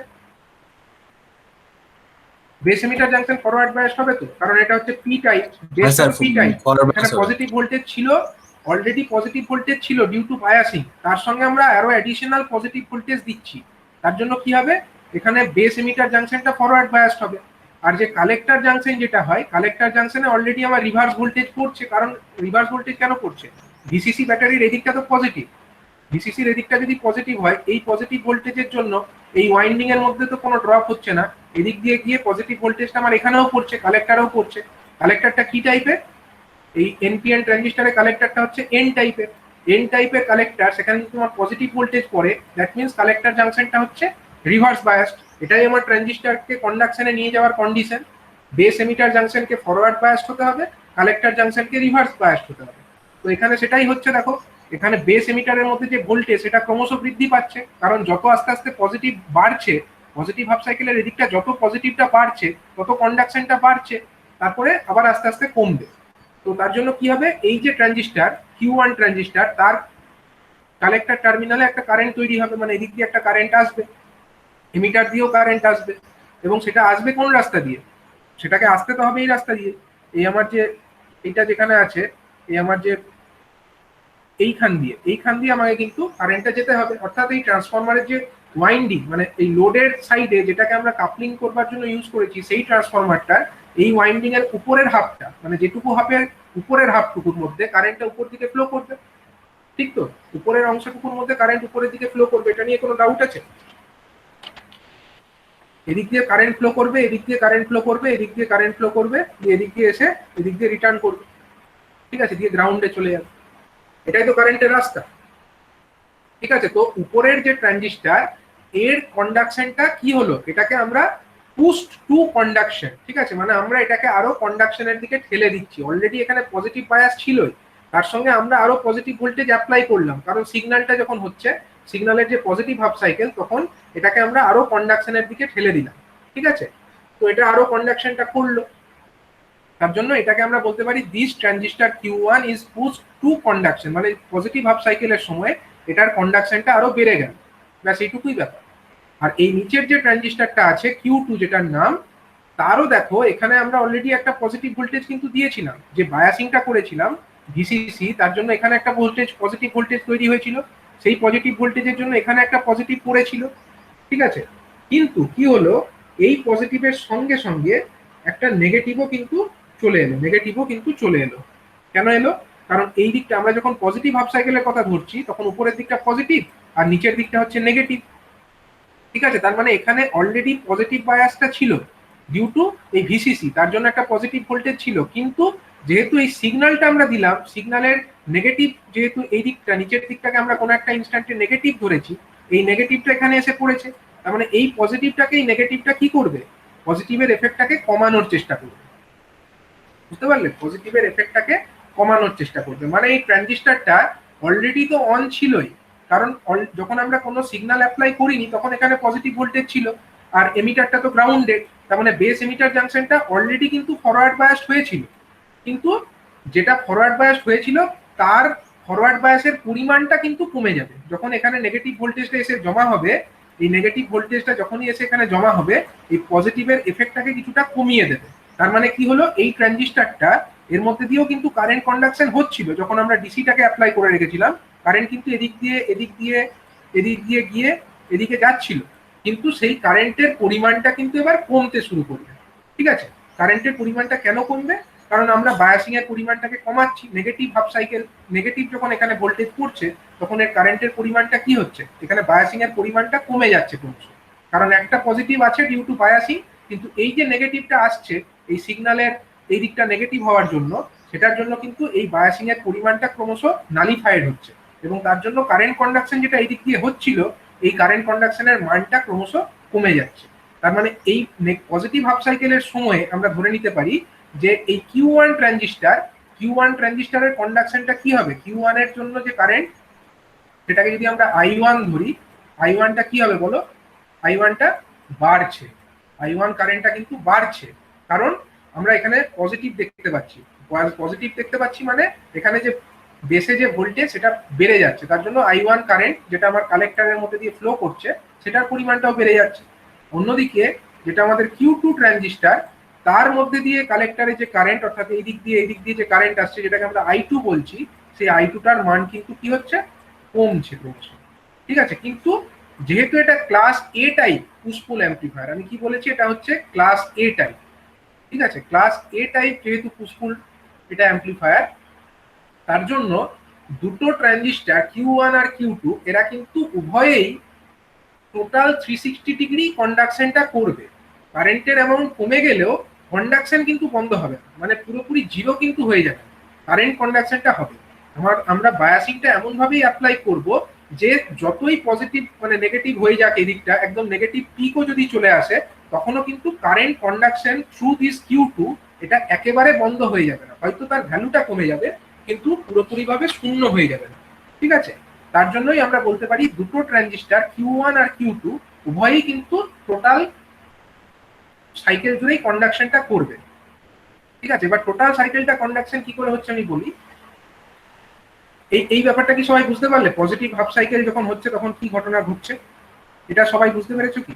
Base emitter junction forward bias হবে তো, কারণ এটা হচ্ছে P type, base P type, এখানে পজিটিভ ভোল্টেজ ছিল, অলরেডি পজিটিভ ভোল্টেজ ছিল ডিউ টু বায়াসিং, তার সঙ্গে আমরা আরো অ্যাডিশনাল পজিটিভ ভোল্টেজ দিচ্ছি, তার জন্য কি হবে, এখানে বেস এমিটার জাংশনটা ফরওয়ার্ড বায়াসড হবে। আর যে কালেক্টর জাংশন যেটা হয়, কালেক্টর জাংশনে অলরেডি আমার রিভার্স ভোল্টেজ পড়ছে, কারণ রিভার্স ভোল্টেজ কেন পড়ছে, ভিসিসি ব্যাটারির এদিকটা তো পজিটিভ, ভিসিসির এদিকটা যদি পজিটিভ হয়, এই পজিটিভ ভোল্টেজের জন্য এই ওয়াইন্ডিং এর মধ্যে তো কোনো ড্রপ হচ্ছে না, এদিক দিয়ে গিয়ে পজিটিভ ভোল্টেজটা আমার এখানেও পড়ছে, কালেক্টরেও পড়ছে। কালেক্টরটা কি টাইপের, এই এনপিএন ট্রানজিস্টরের কালেক্টরটা হচ্ছে এন টাইপের, এন টাইপের কালেক্টর, সেখানে যদি তোমার পজিটিভ ভোল্টেজ পড়ে দ্যাট মিন্স কালেক্টর জাংশনটা হচ্ছে রিভার্স বায়াসড। এটাই আমার ট্রানজিস্টরকে কন্ডাকশনে নিয়ে যাওয়ার কন্ডিশন, বেস এমিটার জাংশনকে ফরওয়ার্ড বায়াসড হতে হবে, কালেক্টর জাংশনকে রিভার্স বায়াসড হতে হবে। তো এখানে সেটাই হচ্ছে, দেখো এখানে বেস এমিটারের মধ্যে যে ভোল্টেজ সেটা ক্রমশ বৃদ্ধি পাচ্ছে, কারণ যত আস্তে আস্তে পজিটিভ বাড়ছে, পজিটিভ হাফ সাইকেলের এদিকটা যত পজিটিভটা বাড়ছে তত কন্ডাকশনটা বাড়ছে, তারপরে আবার আস্তে আস্তে কমবে। তো তার জন্য কি হবে, এই যে ট্রানজিস্টর Q1 ট্রানজিস্টর, তার কালেক্টর টার্মিনালে একটা কারেন্ট তৈরি হবে, মানে এদিক দিয়ে একটা কারেন্ট আসবে, এমিটার দিয়েও কারেন্ট আসবে, এবং সেটা আসবে কোন রাস্তা দিয়ে, সেটাকে আসতে তো হবে এই রাস্তা দিয়ে, এই আমার যে এইটা যেখানে আছে, এই আমার যে এইখান দিয়ে আমাকে কিন্তু কারেন্টটা যেতে হবে। অর্থাৎ এই ট্রান্সফরমারের যে ওয়াইন্ডিং, মানে এই লোডের সাইডে যেটাকে আমরা কাপলিং করবার জন্য ইউজ করেছি, সেই ট্রান্সফরমারটা এই ওয়াইন্ডিং এর উপরের হাফটা, মানে যেটুকু হাফের উপরের হাফটুকুর মধ্যে কারেন্টটা উপর দিকে ফ্লো করবে। ঠিক তো, উপরের অংশটুকুর মধ্যে কারেন্ট উপরের দিকে ফ্লো করবে, এটা নিয়ে কোনো ডাউট আছে? এদিক দিয়ে কারেন্ট ফ্লো করবে, এদিক দিয়ে কারেন্ট ফ্লো করবে, এদিক দিয়ে কারেন্ট ফ্লো করবে, দিয়ে এদিক দিয়ে এসে এদিক দিয়ে রিটার্ন করবে, ঠিক আছে, দিয়ে গ্রাউন্ডে চলে যাবে, এটাই তো কারেন্টের রাস্তা। ঠিক আছে, তো উপরের যে ট্রানজিস্টর এর কন্ডাকশনটা কি হলো, এটাকে আমরা পুস্ট টু কন্ডাকশন, ঠিক আছে, মানে আমরা এটাকে আরো কন্ডাকশনের দিকে ঠেলে দিচ্ছি। অলরেডি এখানে পজিটিভ বায়াস ছিলই, তার সঙ্গে আমরা আরো পজিটিভ ভোল্টেজ অ্যাপ্লাই করলাম, কারণ সিগন্যালটা যখন হচ্ছে, সিগন্যালের যে পজিটিভ হাফ সাইকেল, তখন এটাকে আমরা আরো কন্ডাকশনের দিকে ঠেলে দিলাম, ঠিক আছে। তো এটা আরো কন্ডাকশনটা করলো, তার জন্য এটাকে আমরা বলতে পারি this transistor Q1 is pushed to conduction, মানে পজিটিভ হাফ সাইকেলের সময় এটার কন্ডাকশনটা আরো বেড়ে গেল, ব্যাস এইটুকুই ব্যাপার। আর এই নিচের যে ট্রানজিস্টরটা আছে Q2 যেটার নাম, তারও দেখো এখানে আমরা অলরেডি একটা পজিটিভ ভোল্টেজ কিন্তু দিয়েছিলাম, যে বায়াসিংটা করেছিলাম ভিসিসি, তার জন্য এখানে একটা ভোল্টেজ, পজিটিভ ভোল্টেজ তৈরি হয়েছিল, সেই পজিটিভ ভোল্টেজের জন্য এখানে একটা পজিটিভ পড়েছিল, ঠিক আছে। কিন্তু কি হলো, এই পজিটিভের সঙ্গে সঙ্গে একটা নেগেটিভও কিন্তু চলে এলো। কেন এলো? কারণ এই দিকটা আমরা যখন পজিটিভ হাফ সাইকেলের কথা ধরছি, তখন উপরের দিকটা পজিটিভ আর নিচের দিকটা হচ্ছে নেগেটিভ, ঠিক আছে। তার মানে এখানে অলরেডি পজিটিভ বায়াসটা ছিল ডিউ টু এই ভিসিসি, তার জন্য একটা পজিটিভ ভোল্টেজ ছিল, কিন্তু যেহেতু এই সিগন্যালটা আমরা দিলাম, সিগন্যালের নেগেটিভ, যেহেতু এই দিকটা নিচের দিকটাকে আমরা কোনো একটা ইনস্ট্যান্টে নেগেটিভ ধরেছি, এই নেগেটিভটা এখানে এসে পড়েছে, তার মানে এই পজিটিভটাকে, এই নেগেটিভটা কি করবে, পজিটিভের এফেক্টটাকে কমানোর চেষ্টা করবে, বুঝতে পারলে, পজিটিভের এফেক্টটাকে কমানোর চেষ্টা করবে। মানে এই ট্রানজিস্টরটা অলরেডি তো অন ছিলই, কারণ যখন আমরা কোনো সিগন্যাল অ্যাপ্লাই করিনি তখন এখানে পজিটিভ ভোল্টেজ ছিল, আর এমিটারটা তো গ্রাউন্ডেড, তার মানে বেস এমিটার জাংশনটা অলরেডি কিন্তু ফরওয়ার্ড বায়াসড হয়েছিল, কিন্তু যেটা ফরওয়ার্ড বায়াসড হয়েছিল তার ফরওয়ার্ড বায়াসের পরিমাণটা কিন্তু কমে যাবে যখন এখানে নেগেটিভ ভোল্টেজটা এসে জমা হবে। এই নেগেটিভ ভোল্টেজটা যখনই এসে এখানে জমা হবে, এই পজিটিভের এফেক্টটাকে কিছুটা কমিয়ে দেবে। তার মানে কি হলো, এই ট্রানজিস্টরটা এর মধ্যে দিয়েও কিন্তু কারেন্ট কন্ডাকশন হচ্ছিল, যখন আমরা ডিসিটাকে অ্যাপ্লাই করে রেখেছিলাম কারেন্ট কিন্তু এদিক দিয়ে গিয়ে এদিকে যাচ্ছিল, কিন্তু সেই কারেন্টের পরিমাণটা কিন্তু এবার কমতে শুরু করবে, ঠিক আছে। কারেন্টের পরিমাণটা কেন কমবে, কারণ আমরা বায়াসিং এর পরিমাণটাকে কমাচ্ছি, নেগেটিভ হাফ সাইকেল, নেগেটিভ যখন এখানে ভোল্টেজ পড়ছে তখন এর কারেন্টের পরিমাণটা কি হচ্ছে, এখানে বায়াসিং এর পরিমাণটা কমে যাচ্ছে ক্রমশ, কারণ একটা পজিটিভ আছে ডিউ টু বায়াসিং, কিন্তু এই যে নেগেটিভটা আসছে এই সিগন্যালের এই দিকটা নেগেটিভ হওয়ার জন্য, সেটার জন্য কিন্তু এই বায়াসিং এর পরিমাণটা ক্রমশ নালিফাইড হচ্ছে, এবং তার জন্য কারেন্ট কন্ডাকশন যেটা এই দিক দিয়ে হচ্ছিল, এই কারেন্ট কন্ডাকশনের মানটা ক্রমশ কমে যাচ্ছে। তার মানে এই পজিটিভ হাফ সাইকেলের সময় আমরা ধরে নিতে পারি যে এই Q1 ট্রানজিস্টরের কন্ডাকশনটা কি হবে, Q1 এর জন্য যে কারেন্ট, সেটাকে যদি আমরা I1 ধরি, I1টা কি হবে বলো, I1টা বাড়ছে, I1 কারেন্টটা কিন্তু বাড়ছে, কারণ আমরা এখানে পজিটিভ দেখতে পাচ্ছি, মানে এখানে যে বেসে যে ভোল্টেজ সেটা বেড়ে যাচ্ছে, তার জন্য I1 কারেন্ট যেটা আমার কালেক্টরের মধ্যে দিয়ে ফ্লো করছে সেটার পরিমাণটাও বেড়ে যাচ্ছে। অন্যদিকে যেটা আমাদের Q2 ট্রানজিস্টর, তার মধ্যে দিয়ে কালেক্টরে যে কারেন্ট, অর্থাৎ এই দিক দিয়ে যে কারেন্ট আসছে যেটাকে আমরা I2 বলছি, সেই I2টার মান কিন্তু কি হচ্ছে, কমছে, ঠিক আছে। কিন্তু যেহেতু এটা class A type push pool amplifier, আমি কি বলেছি, এটা হচ্ছে ক্লাস এ টাইপ, ঠিক আছে, ক্লাস এ টাইপ যেহেতু পুশ পুল এটা অ্যাম্পলিফায়ার, তার জন্য দুটো ট্রানজিস্টর Q1 আর Q2 এরা কিন্তু উভয়েই টোটাল 360 ডিগ্রি কন্ডাকশনটা করবে। কারেন্টের অ্যামাউন্ট কমে গেলেও কন্ডাকশন কিন্তু বন্ধ হবে না, মানে পুরোপুরি জিরো কিন্তু হয়ে যাবে, কারেন্ট কন্ডাকশনটা হবে। আমরা বায়াসিংটা এমন ভাবেই অ্যাপ্লাই করব যে যতই পজিটিভ মানে নেগেটিভ হয়ে যাক এদিকটা, একদম নেগেটিভ পিকও যদি চলে আসে তখনও কিন্তু current conduction through this Q2 এটা একেবারে বন্ধ হয়ে যাবে না, হয়তো তার ভ্যালুটা কমে যাবে কিন্তু পুরোপুরিভাবে শূন্য হয়ে যাবে না, ঠিক আছে। তার জন্যই আমরা বলতে পারি দুটো ট্রানজিস্টর Q1 আর Q2 উভয়ই কিন্তু টোটাল সাইকেল জুড়েই কন্ডাকশনটা করবে, ঠিক আছে। এবার টোটাল সাইকেলটা কন্ডাকশন কি করে হচ্ছে আমি বলি। এই ব্যাপারটা কি সবাই বুঝতে পারলে, পজিটিভ হাফ সাইকেল যখন হচ্ছে তখন কি ঘটনা ঘটছে, এটা সবাই বুঝতে পেরেছো কি?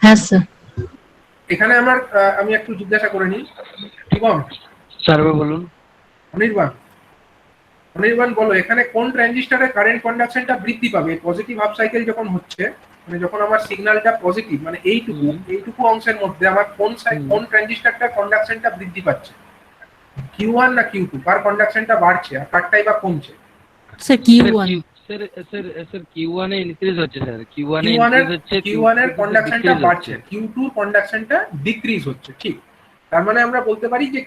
হ্যাঁ স্যার। এখানে আমি একটু জিজ্ঞাসা করে নিই, শিবম স্যার বলুন। অনির্বাণ বলো, এখানে কোন ট্রানজিস্টরের কারেন্ট কন্ডাকশনটা বৃদ্ধি পাবে পজিটিভ হাফ সাইকেল যখন হচ্ছে, মানে যখন আমার সিগন্যালটা পজিটিভ, মানে এইটুকু অংশের মধ্যে আমার কোন ট্রানজিস্টরটা কন্ডাকশনটা বৃদ্ধি পাচ্ছে, Q1 না Q2, কার কন্ডাকশনটা বাড়ছে আর কারটাই বা কমছে? Sir Q1। Sir Q1 A increase হচ্ছে স্যার, Q1 এর কন্ডাকশনটা বাড়ছে, Q2 এর কন্ডাকশনটা ডিক্রিজ হচ্ছে, ঠিক। তার মানে আমরা বলতে পারি যে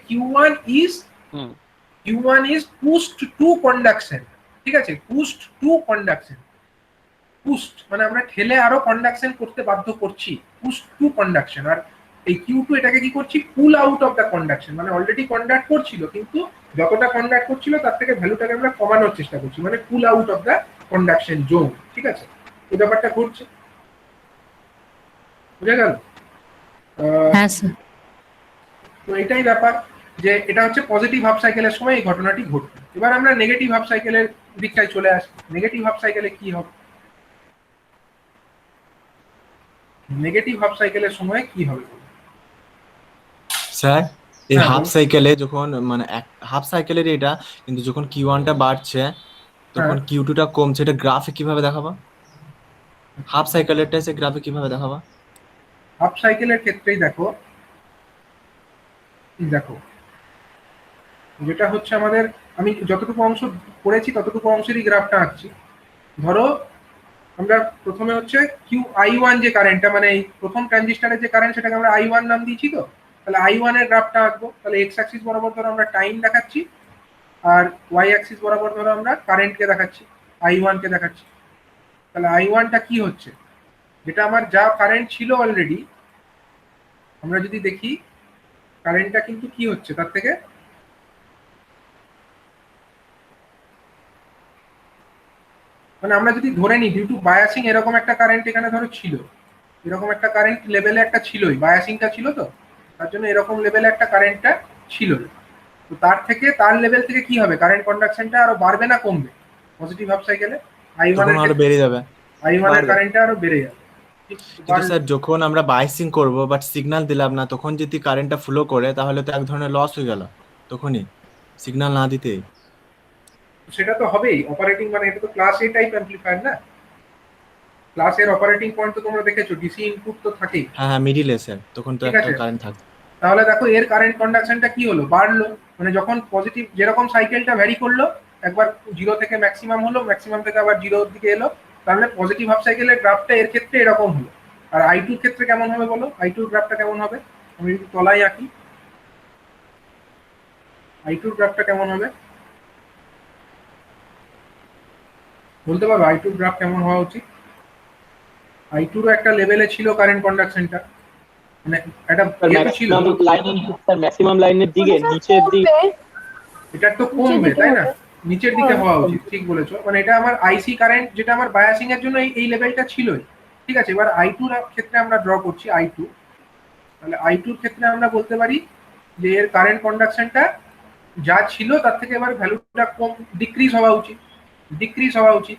Q1 is pushed to conduction, ঠিক আছে, pushed to conduction, পুস্ট মানে আমরা ঠেলে আরো কন্ডাকশন করতে বাধ্য করছি, পুস্ট টু কন্ডাকশন। আর এই Q2 এটাকে কি করছি, পুল আউট অফ দ্য কন্ডাকশন, মানে অলরেডি কন্ডাক্ট করছিল কিন্তু যতটা কন্ডাক্ট করছিল তার থেকে ভ্যালুটাকে আমরা কমানোর চেষ্টা করছি, মানে পুল out of the conduction zone. ঠিক আছে, এই ব্যাপারটা ঘটছে, বুঝা গেল? হ্যাঁ স্যার। তো এটাই ব্যাপার, যে এটা হচ্ছে পজিটিভ হাফ সাইকেলের সময় এই ঘটনাটি ঘটবে। এবার আমরা নেগেটিভ হাফ সাইকেলের দিকটায় চলে আসি। নেগেটিভ হাফ সাইকেলে কি হবে? নেগেটিভ হাফ সাইকেলের সময় কি হবে? স্যার এই হ্যাঁ, হাফ বলুন। সাইকেলে যখন মানে হাফ সাইকেলের এটা, কিন্তু যখন Q1টা বাড়ছে তখন হ্যাঁ। Q2টা কমছে, এটা গ্রাফে কিভাবে দেখাবা? হাফ সাইকেলেরটা সে গ্রাফে কিভাবে দেখাবা? হাফ সাইকেলের ক্ষেত্রেই দেখো, দেখো যেটা হচ্ছে আমাদের, আমি যতটুকু অংশ পড়েছি ততটুকু অংশেরই গ্রাফটা আঁকছি। ধরো আমরা প্রথমে হচ্ছে I1 যে কারেন্টটা, মানে এই প্রথম ট্রানজিস্টরের যে কারেন্ট, সেটাকে আমরা I1 নাম দিয়েছি। তো তাহলে I1 এর গ্রাফটা আঁকবো। তাহলে এক্স অ্যাক্সিস বরাবর ধরো আমরা টাইম দেখাচ্ছি, আর ওয়াই অ্যাক্সিস বরাবর ধরো আমরা কারেন্টকে দেখাচ্ছি, I1 কে দেখাচ্ছি। তাহলে I1টা কি হচ্ছে, যেটা আমার যা কারেন্ট ছিল অলরেডি, আমরা যদি দেখি কারেন্টটা কিন্তু কি হচ্ছে তার থেকে, মানে আমরা যদি ধরে নিই ডিউ টু বায়াসিং এরকম একটা কারেন্ট এখানে ধরো ছিল, এরকম একটা কারেন্ট লেভেলে একটা ছিলই, বায়াসিংটা ছিল, তো তার জন্য এরকম লেভেলে একটা কারেন্টটা ছিল। তো তার থেকে, তার লেভেল থেকে কি হবে, কারেন্ট কন্ডাকশনটা আরো বাড়বে না কমবে? পজিটিভ হাফ সাইকেলে I1 তখন এর আরো বেড়ে যাবে। I1 এর বাড়বে। কারেন্টটা আরো বেড়ে যাবে। কিন্তু স্যার যখন আমরা বাইসিং করব বাট সিগন্যাল দিলাম না, তখন যদি কারেন্টটা ফ্লো করে তাহলে তো এক ধরনের লস হয়ে গেল তখনই, সিগন্যাল না দিতেই। সেটা তো হবেই, অপারেটিং মানে এটা তো ক্লাস এ টাইপ অ্যাম্পলিফায়ার না, ক্লাসের অপারেটিং পয়েন্ট তো তোমরা দেখেছো, ডিসি ইনপুট তো থাকেই। হ্যাঁ হ্যাঁ, মিডিলে স্যার, তখন তো ঠিক একটা আছে, কারেন্ট থাকবে। তাহলে দেখো এর কারেন্ট কন্ডাকশনটা কি হলো, বাড়লো। মানে যখন পজিটিভ যেরকম সাইকেলটা ভ্যারি করলো, একবার 0 থেকে ম্যাক্সিমাম হলো, ম্যাক্সিমাম থেকে আবার 0 দিকে এলো, তাহলে পজিটিভ হাফ সাইকেলের গ্রাফটা এর ক্ষেত্রে এরকম হলো। আর I2 এর ক্ষেত্রে কেমন হবে বলো, I2 এর গ্রাফটা কেমন হবে? আমি যদি তলায় আঁকি, I2 এর গ্রাফটা কেমন হবে বলতে পারো? I2 এর গ্রাফ কেমন হওয়া উচিত? I2 এর একটা লেভেলে ছিল কারেন্ট কন্ডাকশনটা, মানে একটা ইয়ে ছিল, ম্যাক্সিমাম লাইনের দিকে নিচের দিকে এটা তো কমবে তাই না, নিচের দিকে হওয়া উচিত। ঠিক বলেছো, মানে এটা আমার আইসি কারেন্ট, যেটা আমার বায়াসিং এর জন্য এই লেভেলটা ছিলই। ঠিক আছে, এবার I2 এর ক্ষেত্রে আমরা ড্র করছি I2। তাহলে I2 এর ক্ষেত্রে আমরা বলতে পারি যে এর কারেন্ট কন্ডাকশনটা যা ছিল তার থেকে এবার ভ্যালুটা কম, ডিক্রিজ হওয়া উচিত, ডিক্রিজ হওয়া উচিত।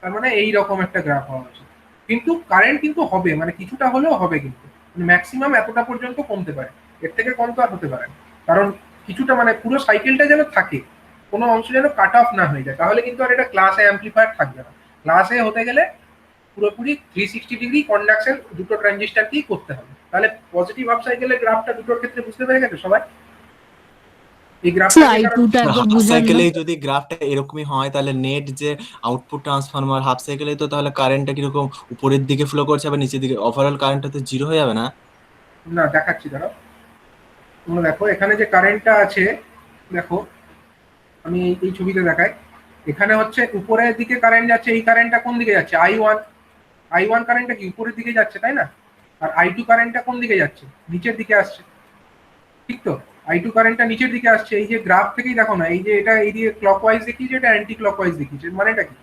তার মানে এই রকম একটা গ্রাফ হওয়া উচিত। কিন্তু কারেন্ট কিন্তু হবে, মানে কিছুটা হলেও হবে, কিন্তু ম্যাক্সিমাম এতটা পর্যন্ত কমতে পারে, এর থেকে কম তো আর হতে পারে না। কারণ কিছুটা মানে পুরো সাইকেলটা যেন থাকে, কোনো অংশ যেন কাট অফ না হয়ে যায়, তাহলে কিন্তু আর এটা ক্লাস এ অ্যাম্পলিফায়ার থাকবে না। ক্লাস এ হতে গেলে পুরোপুরি 360 ডিগ্রি কন্ডাকশন দুটো ট্রানজিস্টারকেই করতে হবে। তাহলে পজিটিভ হাফ সাইকেলের গ্রাফটা দুটোর ক্ষেত্রে বুঝতে পেরে গেছো সবাই? এই গ্রাফটা স্যার I2 টা একবার হাফ বুঝান না। সাইকেলে যদি গ্রাফটা এরকমই হয় তাহলে নেট যে আউটপুট ট্রান্সফরমার হাফ সাইকেলে, তো তাহলে কারেন্টটা কিরকম উপরের দিকে ফ্লো করছে আবার নিচের দিকে, ওভারঅল কারেন্টটা তো জিরো হয়ে যাবে না? না, দেখাচ্ছি দাঁড়াও। তোমরা দেখো এখানে যে কারেন্টটা আছে, দেখো আমি এই ছবিতে দেখাই, এখানে হচ্ছে উপরের দিকে কারেন্ট যাচ্ছে, এই কারেন্টটা কোন দিকে যাচ্ছে, I1 কারেন্টটা কি উপরের দিকে যাচ্ছে তাই না? আর I2 কারেন্টটা কোন দিকে যাচ্ছে, নিচের দিকে আসছে। ঠিক তো, I2 কারেন্টটা নিচের দিকে আসছে। এই যে গ্রাফ থেকেই দেখো না, এই যে এটা এই দিকে ক্লকওয়াইজ দেখিয়েছে, এটা অ্যান্টি ক্লকওয়াইজ দেখিয়েছে, মানেটা কি,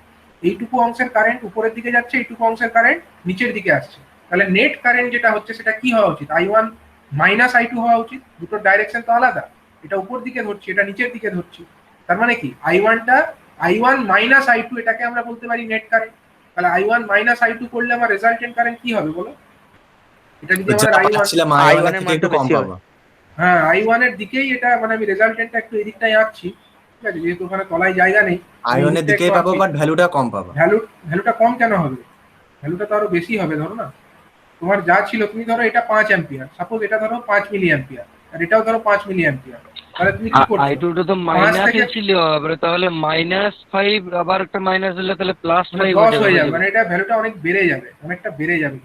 এইটুকু অংশের কারেন্ট উপরের দিকে যাচ্ছে, এইটুকু অংশের কারেন্ট নিচের দিকে আসছে। তাহলে নেট কারেন্ট যেটা হচ্ছে সেটা কি হওয়া উচিত, I1 মাইনাস I2 হওয়া উচিত। দুটোর ডাইরেকশন তো আলাদা, এটা উপর দিকে ধরছি, এটা নিচের দিকে ধরছি। তার মানে কি I1 মাইনাস I2, এটাকে আমরা বলতে পারি নেট কারেন্ট। তাহলে I1 মাইনাস I2 করলে আমার রেজাল্টেন্ট কারেন্ট কি হবে বলো? এটা যদি যা আমার পাচ্ছিলাম I1 I1 এর থেকে একটু মানটা কম বেশি হবে। পাবো। হ্যাঁ, I1 এর দিকেই এটা, মানে আমি রেজাল্টেন্টটা একটু এদিকটাই আঁকছি। ঠিক আছে, যেহেতু ওখানে তলায় জায়গা নেই, I1 এর দিকেই পাবো বাট ভ্যালুটা কম পাবো। ভ্যালুটা কম কেন হবে? ভ্যালুটা তো আরো বেশি হবে। ধরো না, তোমার যা ছিল, তুমি ধরো এটা 5 অ্যাম্পিয়ার, সাপোজ এটা ধরো 5 মিলি অ্যাম্পিয়ার, আর এটাও ধরো 5 মিলি অ্যাম্পিয়ার। তাহলে তুমি কি করছো, I2 টা তো মাইনাসে ছিল, এবারে তাহলে -5 আবার একটা মাইনাস দিলে তাহলে +5 লস হয়ে যাবে, মানে এটা ভ্যালুটা অনেক বেড়ে যাবে, অনেকটা বেড়ে যাবে।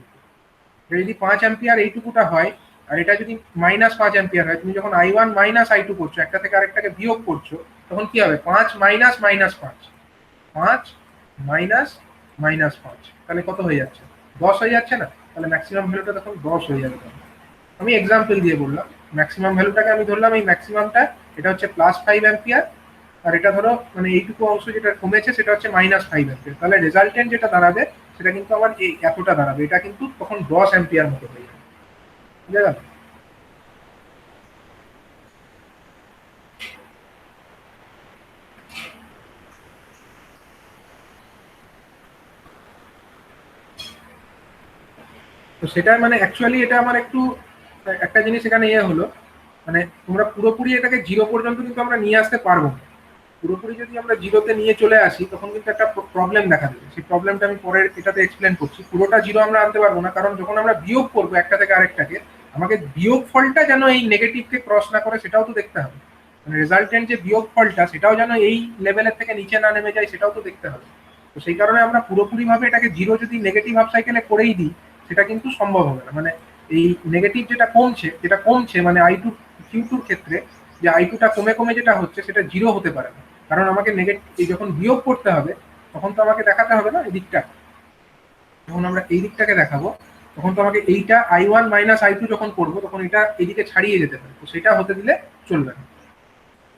এটা যদি 5 অ্যাম্পিয়ার এইটুকুটা হয়, আর এটা যদি -5 অ্যাম্পিয়ার হয়, তুমি যখন I1 মাইনাস I2 করছো, একটা থেকে আরেকটাকে বিয়োগ করছো, তখন কি হবে, 5 মাইনাস -5, 5 মাইনাস -5, তাহলে কত হয়ে যাচ্ছে? 10 হয়ে যাচ্ছে না? তাহলে ম্যাক্সিমাম ভ্যালুটা তখন 10 হয়ে যাবে। আমি এক্সাম্পল দিয়ে বললাম, ম্যাক্সিমাম ভ্যালুটাকে আমি ধরলাম, এই ম্যাক্সিমামটা এটা হচ্ছে +5 অ্যাম্পিয়ার, আর এটা ধরো মানে এইটুকু অংশ যেটা কমেছে সেটা হচ্ছে -5 অ্যাম্পিয়ার। তাহলে রেজাল্টেন্ট যেটা দাঁড়াবে সেটা কিন্তু আমার এই এতটা দাঁড়াবে, এটা কিন্তু তখন 10 অ্যাম্পিয়ার মতো হয়ে যাবে। বুঝা গেল? তো সেটা মানে অ্যাকচুয়ালি এটা আমার একটু একটা জিনিস এখানে হলো, মানে তোমরা পুরোপুরি এটাকে 0 পর্যন্ত কিন্তু আমরা নিয়ে আসতে পারবো না। পুরোপুরি যদি আমরা 0-তে নিয়ে চলে আসি তখন কিন্তু একটা প্রবলেম দেখা দেবে। সেই প্রবলেমটা আমি পরের এটাতে এক্সপ্লেন করছি। পুরোটা 0 আমরা আনতে পারবো না, কারণ যখন আমরা বিয়োগ করবো একটা থেকে আরেকটাকে, আমাকে বিয়োগ ফলটা যেন এই নেগেটিভকে ক্রস না করে সেটাও তো দেখতে হবে। মানে রেজাল্টেন্ট যে বিয়োগ ফলটা সেটাও যেন এই লেভেলের থেকে নিচে না নেমে যায় সেটাও তো দেখতে হবে। তো সেই কারণে আমরা পুরোপুরি ভাবে এটাকে 0 যদি নেগেটিভ হাফ সাইকেলে করেই দিই সেটা কিন্তু সম্ভব হবে না। মানে এই নেগেটিভ যেটা কমছে মানে I2 Q2-র ক্ষেত্রে যে I2টা কমে কমে যেটা হচ্ছে সেটা 0 হতে পারে না, কারণ আমাকে নেগেটিভ যখন বিয়োগ করতে হবে তখন তো আমাকে দেখাতে হবে না এই দিকটা। যখন আমরা এই দিকটাকে দেখাবো তখন তো আমাকে এইটা I1 - I2 যখন করবো তখন এটা এদিকে ছাড়িয়ে যেতে পারে, তো সেটা হতে দিলে চলবে না।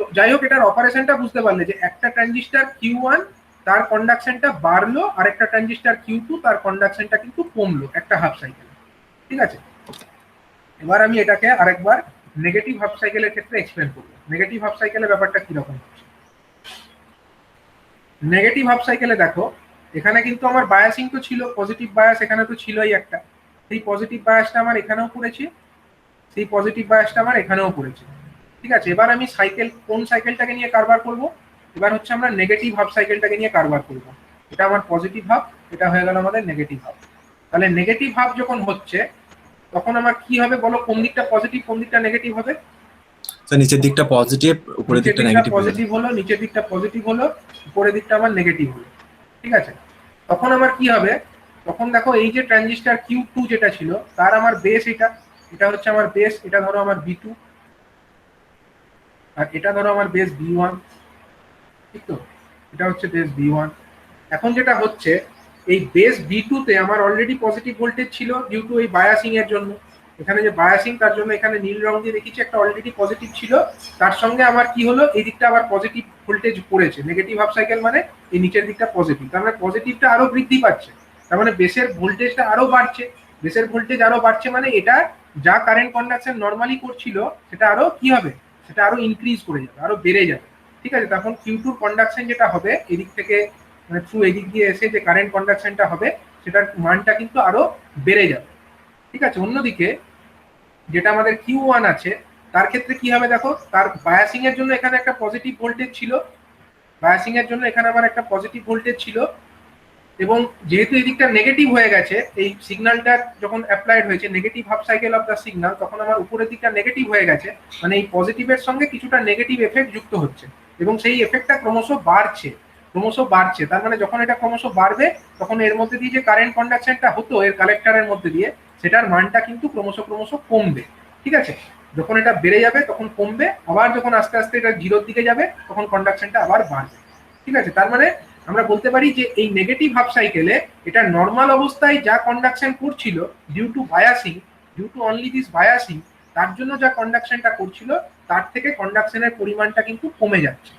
তো যাই হোক, এটার অপারেশনটা বুঝতে পারলে যে একটা ট্রানজিস্টর Q1 তার কন্ডাকশনটা বাড়লো, আর একটা ট্রানজিস্টর Q2 তার কন্ডাকশনটা কিন্তু কমলো একটা হাফ সাইকেল। ঠিক আছে, এবার আমি এটাকে আরেকবার নেগেটিভ হাফ সাইকেলের ক্ষেত্রে এক্সপ্লেন করবো। নেগেটিভ হাফ সাইকেলের ব্যাপারটা কিরকম হচ্ছে। নেগেটিভ হাফ সাইকেলে দেখো এখানে কিন্তু আমার বায়াসিং তো ছিল, পজিটিভ বায়াস এখানে তো ছিলই একটা, সেই পজিটিভ বায়াসটা আমার এখানেও পড়েছে, সেই পজিটিভ বায়াসটা আমার এখানেও পড়েছে। ঠিক আছে, এবার আমি কোন সাইকেলটাকে নিয়ে কারবার করব? এবার হচ্ছে আমরা নেগেটিভ হাফ সাইকেলটাকে নিয়ে কারবার করব। এটা আমার পজিটিভ হাফ, এটা হয়ে গেল আমাদের নেগেটিভ হাফ। তাহলে নেগেটিভ হাফ যখন হচ্ছে তখন আমার কি হবে বলো? কোন দিকটা পজিটিভ কোন দিকটা নেগেটিভ হবে? স্যার নিচের দিকটা পজিটিভ, উপরের দিকটা নেগেটিভ পজিটিভ হলো, নিচের দিকটা পজিটিভ হলো, উপরের দিকটা আমার নেগেটিভ হলো। ঠিক আছে, তখন আমার কি হবে? তখন দেখো এই যে ট্রানজিস্টর Q2 যেটা ছিল তার আমার বেস এটা হচ্ছে আমার বেস, এটা ধরো আমার B2, আর এটা ধরো আমার বেস B1। ঠিক তো, এটা হচ্ছে বেস B1। এখন যেটা হচ্ছে এই বেস B2 তে আমার অলরেডি পজিটিভ ভোল্টেজ ছিল ডিউ টু এই বায়াসিং এর জন্য। এখানে যে বায়াসিং তার জন্য এখানে নীল রং দিয়ে দেখিয়েছি একটা অলরেডি পজিটিভ ছিল, তার সঙ্গে আমার কি হলো এই দিকটা আবার পজিটিভ ভোল্টেজ পড়েছে। নেগেটিভ হাফ সাইকেল মানে এই নিচের দিকটা পজিটিভ, তার মানে পজিটিভটা আরো বৃদ্ধি পাচ্ছে, তার মানে বেসের ভোল্টেজটা আরো বাড়ছে। বেসের ভোল্টেজ আরো বাড়ছে মানে এটা যা কারেন্ট কন্ডাকশন নর্মালি করছিল সেটা আরো কি হবে? সেটা আরো ইনক্রিজ করে যাবে, আরো বেড়ে যাবে। ঠিক আছে, তখন Q2 কন্ডাকশন যেটা হবে এদিক থেকে মানে থ্রু এদিক দিয়ে এসে যে কারেন্ট কন্ডাকশনটা হবে সেটার মানটা কিন্তু আরো বেড়ে যাবে। ঠিক আছে, অন্যদিকে যেটা আমাদের Q1 আছে তার ক্ষেত্রে কি হবে দেখো, তার বায়াসিং এর জন্য এখানে একটা পজিটিভ ভোল্টেজ ছিল, বায়াসিং এর জন্য এখানে আমার একটা পজিটিভ ভোল্টেজ ছিল, এবং যেহেতু এই দিকটা নেগেটিভ হয়ে গেছে, এই সিগন্যালটা যখন অ্যাপ্লাইড হয়েছে negative half cycle of the signal, তখন আমার উপরের দিকটা নেগেটিভ হয়ে গেছে, মানে এই পজিটিভের সঙ্গে কিছুটা নেগেটিভ এফেক্ট যুক্ত হচ্ছে, এবং সেই এফেক্টটা ক্রমশ বাড়ছে। তার মানে যখন এটা ক্রমশ বাড়বে তখন এর মধ্যে দিয়ে যে কারেন্ট কন্ডাকশনটা হতো এর কালেক্টরের মধ্যে দিয়ে সেটার মানটা কিন্তু ক্রমশ কমবে। ঠিক আছে, যখন এটা বেড়ে যাবে তখন কমবে, আবার যখন আস্তে আস্তে এটা 0-র দিকে যাবে তখন কন্ডাকশনটা আবার বাড়বে। ঠিক আছে, তার মানে আমরা বলতে পারি যে এই নেগেটিভ হাফ সাইকেলে এটা নর্মাল অবস্থায় যা কন্ডাকশন করছিল due to only this biasing, তার জন্য যা কন্ডাকশনটা করছিল তার থেকে কন্ডাকশনের পরিমাণটা কিন্তু কমে যাচ্ছে।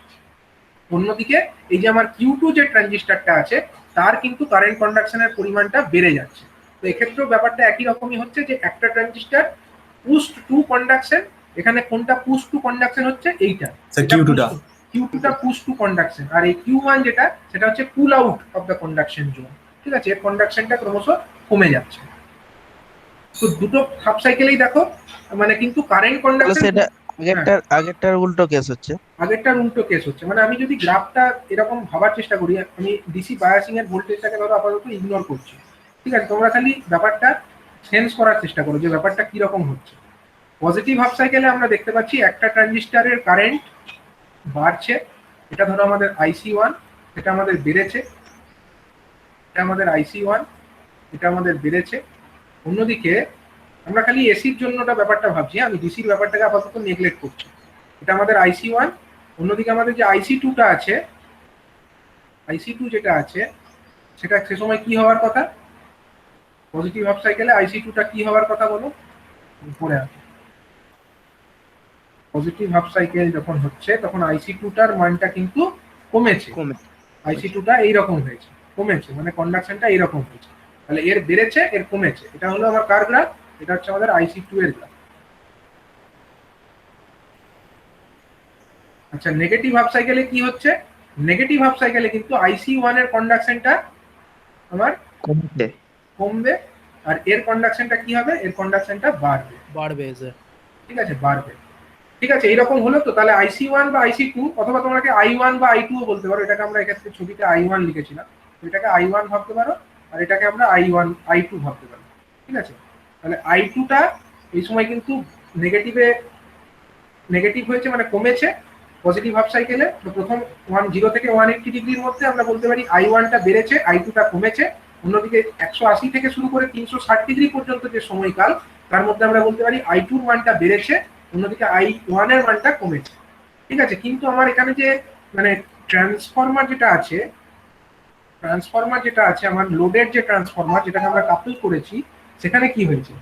অন্যদিকে এই যে আমার Q2 যে ট্রানজিস্টরটা আছে তার কিন্তু কারেন্ট কন্ডাকশনের পরিমাণটা বেড়ে যাচ্ছে। তো এক্ষেত্রেও ব্যাপারটা একই রকমই হচ্ছে যে একটা ট্রানজিস্টর পুশ টু কন্ডাকশন, এখানে কোনটা পুশ টু কন্ডাকশন হচ্ছে এইটা, Q2টা পুশ টু কন্ডাকশন, আর এই Q1 যেটা সেটা হচ্ছে পুল out of the conduction zone. ঠিক আছে, এর কন্ডাকশনটা ক্রমশ কমে যাচ্ছে। তো দুটো হাফ সাইকেলেই দেখো মানে কিন্তু কারেন্ট কন্ডাকশন আগেরটার উল্টো কেস হচ্ছে, মানে আমি যদি গ্রাফটা এরকম ভাবার চেষ্টা করি, আমি ডিসি বায়াসিং এর ভোল্টেজটাকে ধরো আপাতত ইগনোর করছি। ঠিক আছে, তোমরা খালি ব্যাপারটা সেন্স করার চেষ্টা করো যে ব্যাপারটা কি রকম হচ্ছে। পজিটিভ হাফ সাইকেলে আমরা দেখতে পাচ্ছি একটা ট্রানজিস্টরের কারেন্ট বাড়ছে, এটা ধরো আমাদের IC1, এটা আমাদের বেড়েছে, এটা আমাদের IC1, এটা আমাদের বেড়েছে। অন্যদিকে আমরা খালি এসির জন্যটা ব্যাপারটা ভাবছি, আমি ডিসির ব্যাপারটাকে আপাতত নেগলেক্ট করছি। এটা আমাদের IC1, অন্যদিকে আমাদের যে IC2টা আছে, IC2 যেটা আছে সেটা সে সময় কি হওয়ার কথা? পজিটিভ হাফ সাইকেলে IC2টা কি হওয়ার কথা বলো? উপরে আসো। পজিটিভ হাফ সাইকেল যখন হচ্ছে তখন IC2টার মানটা কিন্তু কমেছে। IC2টা এইরকম হয়েছে, কমেছে, মানে কন্ডাকশনটা এইরকম হয়েছে। তাহলে এর বেড়েছে, এর কমেছে। এটা হলো আমার কার গ্রাফ? এটা হচ্ছে আমাদের IC2 এর গ্রাফ। আচ্ছা, নেগেটিভ হাফ সাইকেলে কি হচ্ছে? নেগেটিভ হাফ সাইকেলে কিন্তু IC1 এর কন্ডাকশনটা আমার কমবে, আর এর কন্ডাকশনটা কি হবে? এর কন্ডাকশনটা বাড়বে, ঠিক আছে, বাড়বে। ঠিক আছে, এইরকম হলো তো। তাহলে IC1 বা IC2, অথবা তোমাকে I1 বা I2 ও বলতে পারো। এটাকে আমরা এক্ষেত্রে ছবিতে I1 লিখেছিলাম, এটাকে I1 ভাবতে পারো, আর এটাকে আমরা I1 I2 ভাবতে পারো। ঠিক আছে, তাহলে I2টা এই সময় কিন্তু নেগেটিভ হয়েছে, মানে কমেছে পজিটিভ হাফ সাইকেলে। তো প্রথম 0 থেকে 180 ডিগ্রির মধ্যে আমরা বলতে পারি I1টা বেড়েছে, I2টা কমেছে। অন্যদিকে 180 থেকে শুরু করে 360 ডিগ্রি পর্যন্ত যে সময়কাল, তার মধ্যে আমরা বলতে পারি I2 এর মানটা বেড়েছে, অন্যদিকে I1 এর মানটা কমেছে। ঠিক আছে, কিন্তু আমার এখানে যে মানে ট্রান্সফরমার যেটা আছে আমার লোডের যে ট্রান্সফরমার, যেটাকে আমরা কাপল করেছি, সেখানে কি হয়েছে?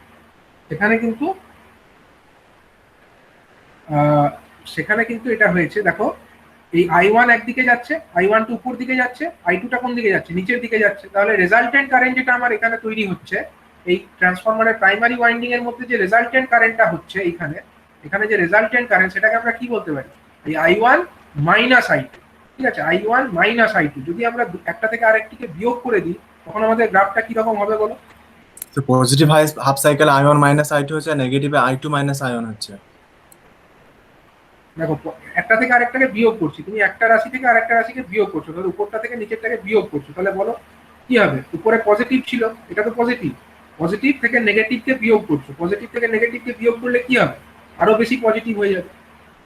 সেখানে কিন্তু এটা হয়েছে, দেখো, এই I1 একদিকে যাচ্ছে, I1 টা উপর দিকে যাচ্ছে, I2টা কোন দিকে যাচ্ছে? নিচের দিকে যাচ্ছে। তাহলে রেজাল্টেন্ট কারেন্ট যেটা আমার এখানে তৈরি হচ্ছে, এই ট্রান্সফরমারের প্রাইমারি ওয়াইন্ডিং এর মধ্যে যে রেজাল্টেন্ট কারেন্টটা হচ্ছে এখানে যে রেজাল্টেন্ট কারেন্ট, সেটাকে আমরা কি বলতে পারি? এই I1 মাইনাস I2। ঠিক আছে, I1 মাইনাস I2 যদি আমরা একটা থেকে আরেকটিকে বিয়োগ করে দিই, তখন আমাদের গ্রাফটা কি রকম হবে বলো? তো positive half cycle I1 minus I2 হচ্ছে, নেগেটিভে I2 মাইনাস I1 হচ্ছে। দেখো, একটা থেকে আরেকটাকে বিয়োগ করছি, তুমি একটা রাশি থেকে আরেকটা রাশিকে বিয়োগ করছো, তাহলে উপরটা থেকে নিচেরটাকে বিয়োগ করছো। তাহলে বলো কি হবে? উপরে পজিটিভ ছিল, এটা তো পজিটিভ থেকে নেগেটিভকে বিয়োগ করছো, পজিটিভ থেকে নেগেটিভকে বিয়োগ করলে কি হবে? আরো বেশি পজিটিভ হয়ে যাবে,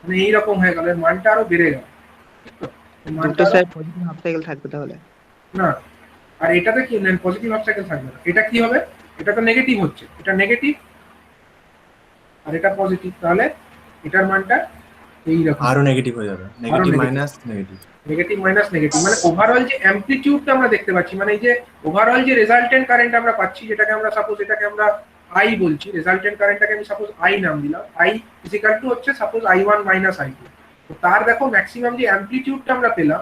মানে এইরকম হয়ে গেল, এর মানটা আরো বেড়ে গেল। দুটো সাইড পজিটিভ হাফ সাইকেল থাকবে তাহলে না, আর এটাতে কি পজিটিভ হাফ সাইকেল থাকবে না। এটা কি হবে? এটা তো নেগেটিভ হচ্ছে, এটা নেগেটিভ আর এটা পজিটিভ, তাহলে এটার মানটা এইরকম আরো নেগেটিভ হয়ে যাবে, নেগেটিভ মাইনাস নেগেটিভ। মানে ওভারঅল যে অ্যামপ্লিটিউডটা আমরা দেখতে পাচ্ছি, মানে এই যে ওভারঅল যে রেজাল্টেন্ট কারেন্ট আমরা পাচ্ছি, যেটাকে আমরা সাপোজ এটাকে আমরা I বলছি, রেজাল্টেন্ট কারেন্টটাকে আমি সাপোজ I নাম দিলাম, I ইকুয়াল টু হচ্ছে সাপোজ I1 মাইনাস I2। তো তার দেখো ম্যাক্সিমাম যে অ্যামপ্লিটিউডটা আমরা পেলাম,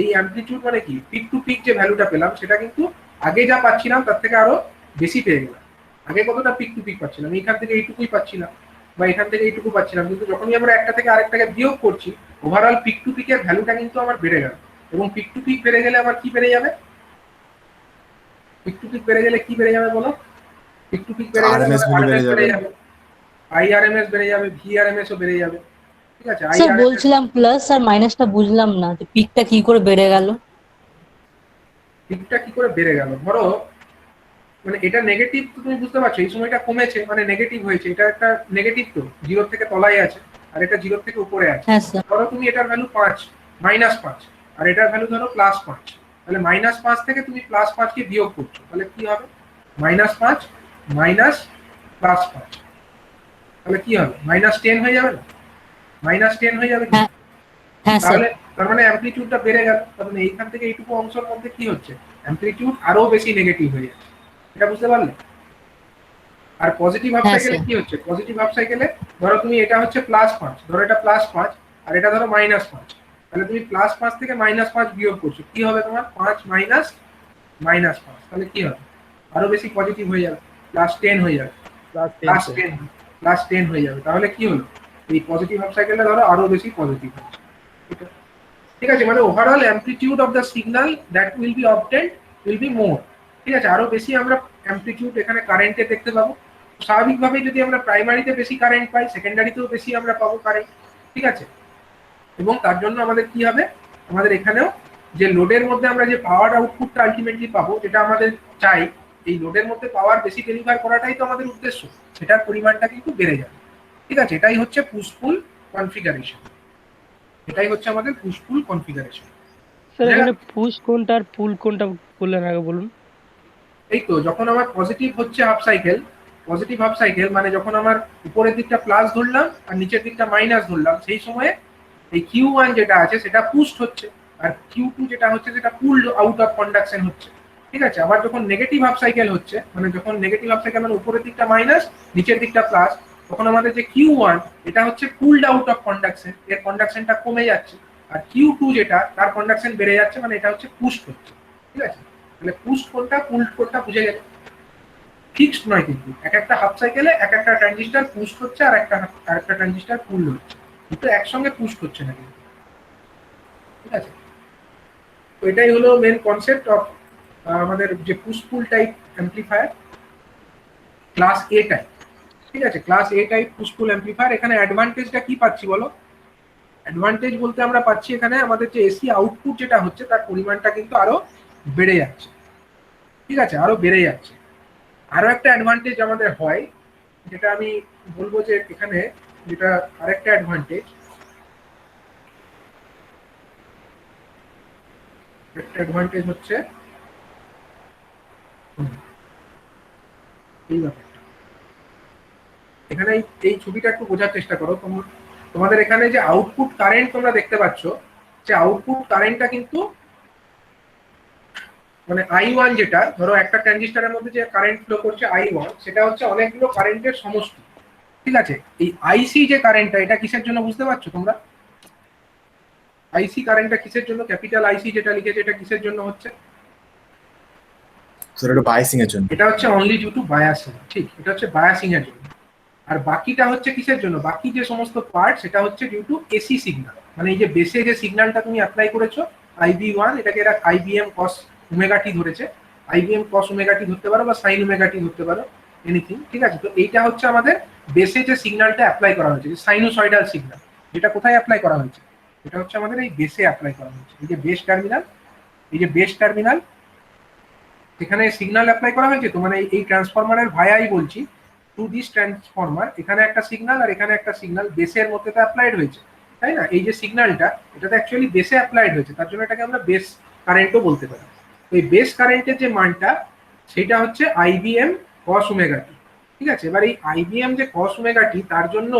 এই অ্যামপ্লিটিউড মানে কি, পিক টু পিক যে ভ্যালুটা পেলাম, সেটা কিন্তু আগে যা পাচ্ছিলাম তার থেকে আরো বেশি পেয়ে গেলাম। আগে কতটা পিক টু পিক পাচ্ছিলাম? এখান থেকে এইটুকুই পাচ্ছিলাম, বা এখান থেকে এইটুকু পাচ্ছিলাম, কিন্তু যখনই আমরা একটা থেকে আরেকটাকে বিয়োগ করছি, ওভারঅল পিক টু পিকের ভ্যালুটা কিন্তু আমার বেড়ে গেল। এবং পিক টু পিক বেড়ে গেলে আমার কি বেড়ে যাবে? পিক টু পিক বেড়ে গেলে কি বেড়ে যাবে বলো? পিক টু পিক বেড়ে গেলে RMS RMS বেড়ে যাবে, IRMS বেড়ে যাবে, VRMS ও বেড়ে যাবে। ঠিক আছে, স্যার বলছিলাম প্লাস আর মাইনাসটা বুঝলাম না, যে পিকটা কি করে বেড়ে গেল? পিকটা কি করে বেড়ে গেল? ধরো, মানে এটা নেগেটিভ তো তুমি বুঝতে পারছো, এই সময়টা কমেছে মানে নেগেটিভ হয়েছে, এটা একটা নেগেটিভ তো 0 থেকে তলায় আছে, আর এটা 0 থেকে উপরে আছে। হ্যাঁ স্যার। ধরো তুমি এটার ভ্যালু 5, -5, আর এটার ভ্যালু ধরো +5, তাহলে -5 থেকে তুমি +5 কে বিয়োগ করছো, তাহলে কি হবে? -5 মাইনাস +5, তাহলে কি হবে? -10 হয়ে যাবে না? -10 হয়ে যাবে কি? হ্যাঁ হ্যাঁ স্যার। তাহলে তার মানে অ্যামপ্লিটিউডটা বেড়ে গেল। তার মানে এইখান থেকে এইটুকু অংশের মধ্যে কি হচ্ছে? অ্যামপ্লিটিউড আরো বেশি নেগেটিভ হয়ে যাচ্ছে। এটা বুঝতে পারলে? আর পজিটিভ হাফ হ্যাঁ, সাইকেলে স্যার। কি হচ্ছে? পজিটিভ হাফ সাইকেলে ধরো তুমি এটা হচ্ছে +5, ধরো এটা +5 আর এটা ধরো -5, তাহলে তুমি +5 থেকে -5 বিয়োগ করছো, কি হবে তোমার? 5 মাইনাস -5, তাহলে কি হবে? আরো বেশি পজিটিভ হয়ে যাবে, +10 হয়ে যাবে, +10 হয়ে যাবে। তাহলে কি হলো? এই পজিটিভ হাফ সাইকেলটা ধরো আরো বেশি পজিটিভ হচ্ছে। ঠিক আছে, মানে overall amplitude of the signal that will be obtained will be more. ঠিক আছে, আরো বেশি আমরা অ্যামপ্লিটিউড এখানে কারেন্টে দেখতে পাবো। স্বাভাবিকভাবেই যদি আমরা প্রাইমারিতে বেশি কারেন্ট পাই, সেকেন্ডারিতেও বেশি আমরা পাবো কারেন্ট। ঠিক আছে, এবং তার জন্য আমাদের কি হবে? আমাদের এখানেও যে লোডের মধ্যে আমরা যে পাওয়ার আউটপুটটা আলটিমেটলি পাবো, যেটা আমাদের চাই, এই লোডের মধ্যে পাওয়ার বেশি ডেলিভার করাটাই তো আমাদের উদ্দেশ্য, সেটার পরিমাণটা কিন্তু বেড়ে যাবে। ঠিক আছে, এটাই হচ্ছে পুশ পুল কনফিগারেশন। এটাই হচ্ছে আমাদের পুশ পুল কনফিগারেশন। স্যার এখানে পুশ কোনটা আর পুল কোনটা বললেন আগে বলুন। এই তো, যখন আমার পজিটিভ হচ্ছে হাফ সাইকেল, মানে যখন আমার উপরের দিকটা প্লাস ধরলাম আর নিচের দিকটা মাইনাস ধরলাম, সেই সময়ে এই Q1 যেটা আছে সেটা পুশড হচ্ছে, আর Q2 যেটা হচ্ছে সেটা পুলড আউট অফ কন্ডাকশন হচ্ছে। ঠিক আছে, আবার যখন নেগেটিভ হাফ সাইকেল হচ্ছে, মানে যখন নেগেটিভ হাফ সাইকেল মানে উপরের দিকটা মাইনাস নিচের দিকটা প্লাস, তখন আমাদের যে Q1 এটা হচ্ছে পুলড আউট অফ কন্ডাকশন, এর কন্ডাকশনটা কমে যাচ্ছে, আর Q2 যেটা তার কন্ডাকশন বেড়ে যাচ্ছে, মানে এটা হচ্ছে পুশ হচ্ছে। ঠিক আছে, তাহলে পুশ কোনটা পুলড কোনটা বুঝে গেলে। ফিক্সড নয় কিন্তু, এক একটা হাফ সাইকেলে এক একটা ট্রানজিস্টর পুশ হচ্ছে আর একটা ট্রানজিস্টর পুল হচ্ছে, কিন্তু একসঙ্গে পুশ হচ্ছে না কিন্তু। ঠিক আছে, তো এটাই হলো মেন কনসেপ্ট অফ আমাদের যে push pool type amplifier class A type. ঠিক আছে, class A type push pool amplifier. এখানে অ্যাডভান্টেজটা কি পাচ্ছি বলো? অ্যাডভান্টেজ বলতে আমরা পাচ্ছি এখানে আমাদের যে এসি আউটপুট যেটা হচ্ছে তার পরিমাণটা কিন্তু আরো বেড়ে যাচ্ছে। ঠিক আছে, আরো বেড়ে যাচ্ছে। আরো একটা অ্যাডভান্টেজ আমাদের হয়, যেটা আমি বলবো যে এখানে যেটা আরেকটা অ্যাডভান্টেজ, একটা অ্যাডভান্টেজ হচ্ছে এই ব্যাপারটা। এখানে এই ছবিটা একটু বোঝার চেষ্টা করো। তোমাদের এখানে যে আউটপুট কারেন্ট তোমরা দেখতে পাচ্ছ, যে আউটপুট কারেন্টটা কিন্তু মানে I1, যেটা ধরো একটা ট্রানজিস্টরের মধ্যে যে কারেন্ট ফ্লো করছে I1, সেটা হচ্ছে অনেকগুলো কারেন্টের সমষ্টি। ঠিক আছে, এই আইসি যে কারেন্টটা, এটা কিসের জন্য বুঝতে পারছো তোমরা? আইসি কারেন্টটা কিসের জন্য, ক্যাপিটাল আইসি যেটা লিখেছে, এটা কিসের জন্য হচ্ছে? স্যার এটা বায়াসিং এর জন্য। এটা হচ্ছে অনলি ডিউ টু বায়াসিং। ঠিক, এটা হচ্ছে বায়াসিং এর জন্য। আর বাকিটা হচ্ছে কিসের জন্য? বাকি যে সমস্ত পার্ট সেটা হচ্ছে ডিউ টু এসি সিগন্যাল, মানে এই যে বেসে যে সিগন্যালটা তুমি অ্যাপ্লাই করেছো IB1, এটাকে এরা IBM cos ওমেগা টি ধরেছে। IBM cos ওমেগা টি ধরতে পারো বা সাইন ওমেগা টি ধরতে পারো, এনিথিং। ঠিক আছে, তো এইটা হচ্ছে আমাদের বেসে যে সিগন্যালটা অ্যাপ্লাই করা হয়েছে, যে সাইনোসয়েডাল সিগন্যাল, এটা কোথায় অ্যাপ্লাই করা হয়েছে? এটা হচ্ছে আমাদের এই বেসে অ্যাপ্লাই করা হয়েছে। এই যে বেস টার্মিনাল, এই যে বেস টার্মিনাল, এখানে সিগন্যাল অ্যাপ্লাই করা হয়েছে। তো মানে এই ট্রান্সফরমারের ভায়াই বলছি, টু দিস ট্রান্সফরমার, এখানে একটা সিগন্যাল আর এখানে একটা সিগন্যাল বেসের মধ্যে তো অ্যাপ্লাইড হয়েছে, তাই না? এই যে সিগন্যালটা, এটা তো অ্যাকচুয়ালি বেসে অ্যাপ্লাইড হয়েছে, তার জন্য এটাকে আমরা বেস কারেন্টও বলতে পারি। এই বেস কারেন্টের যে মানটা, সেটা হচ্ছে IBM cos ওমেগা টি। ঠিক আছে, এবার এই IBM যে cos ওমেগা টি, তার জন্য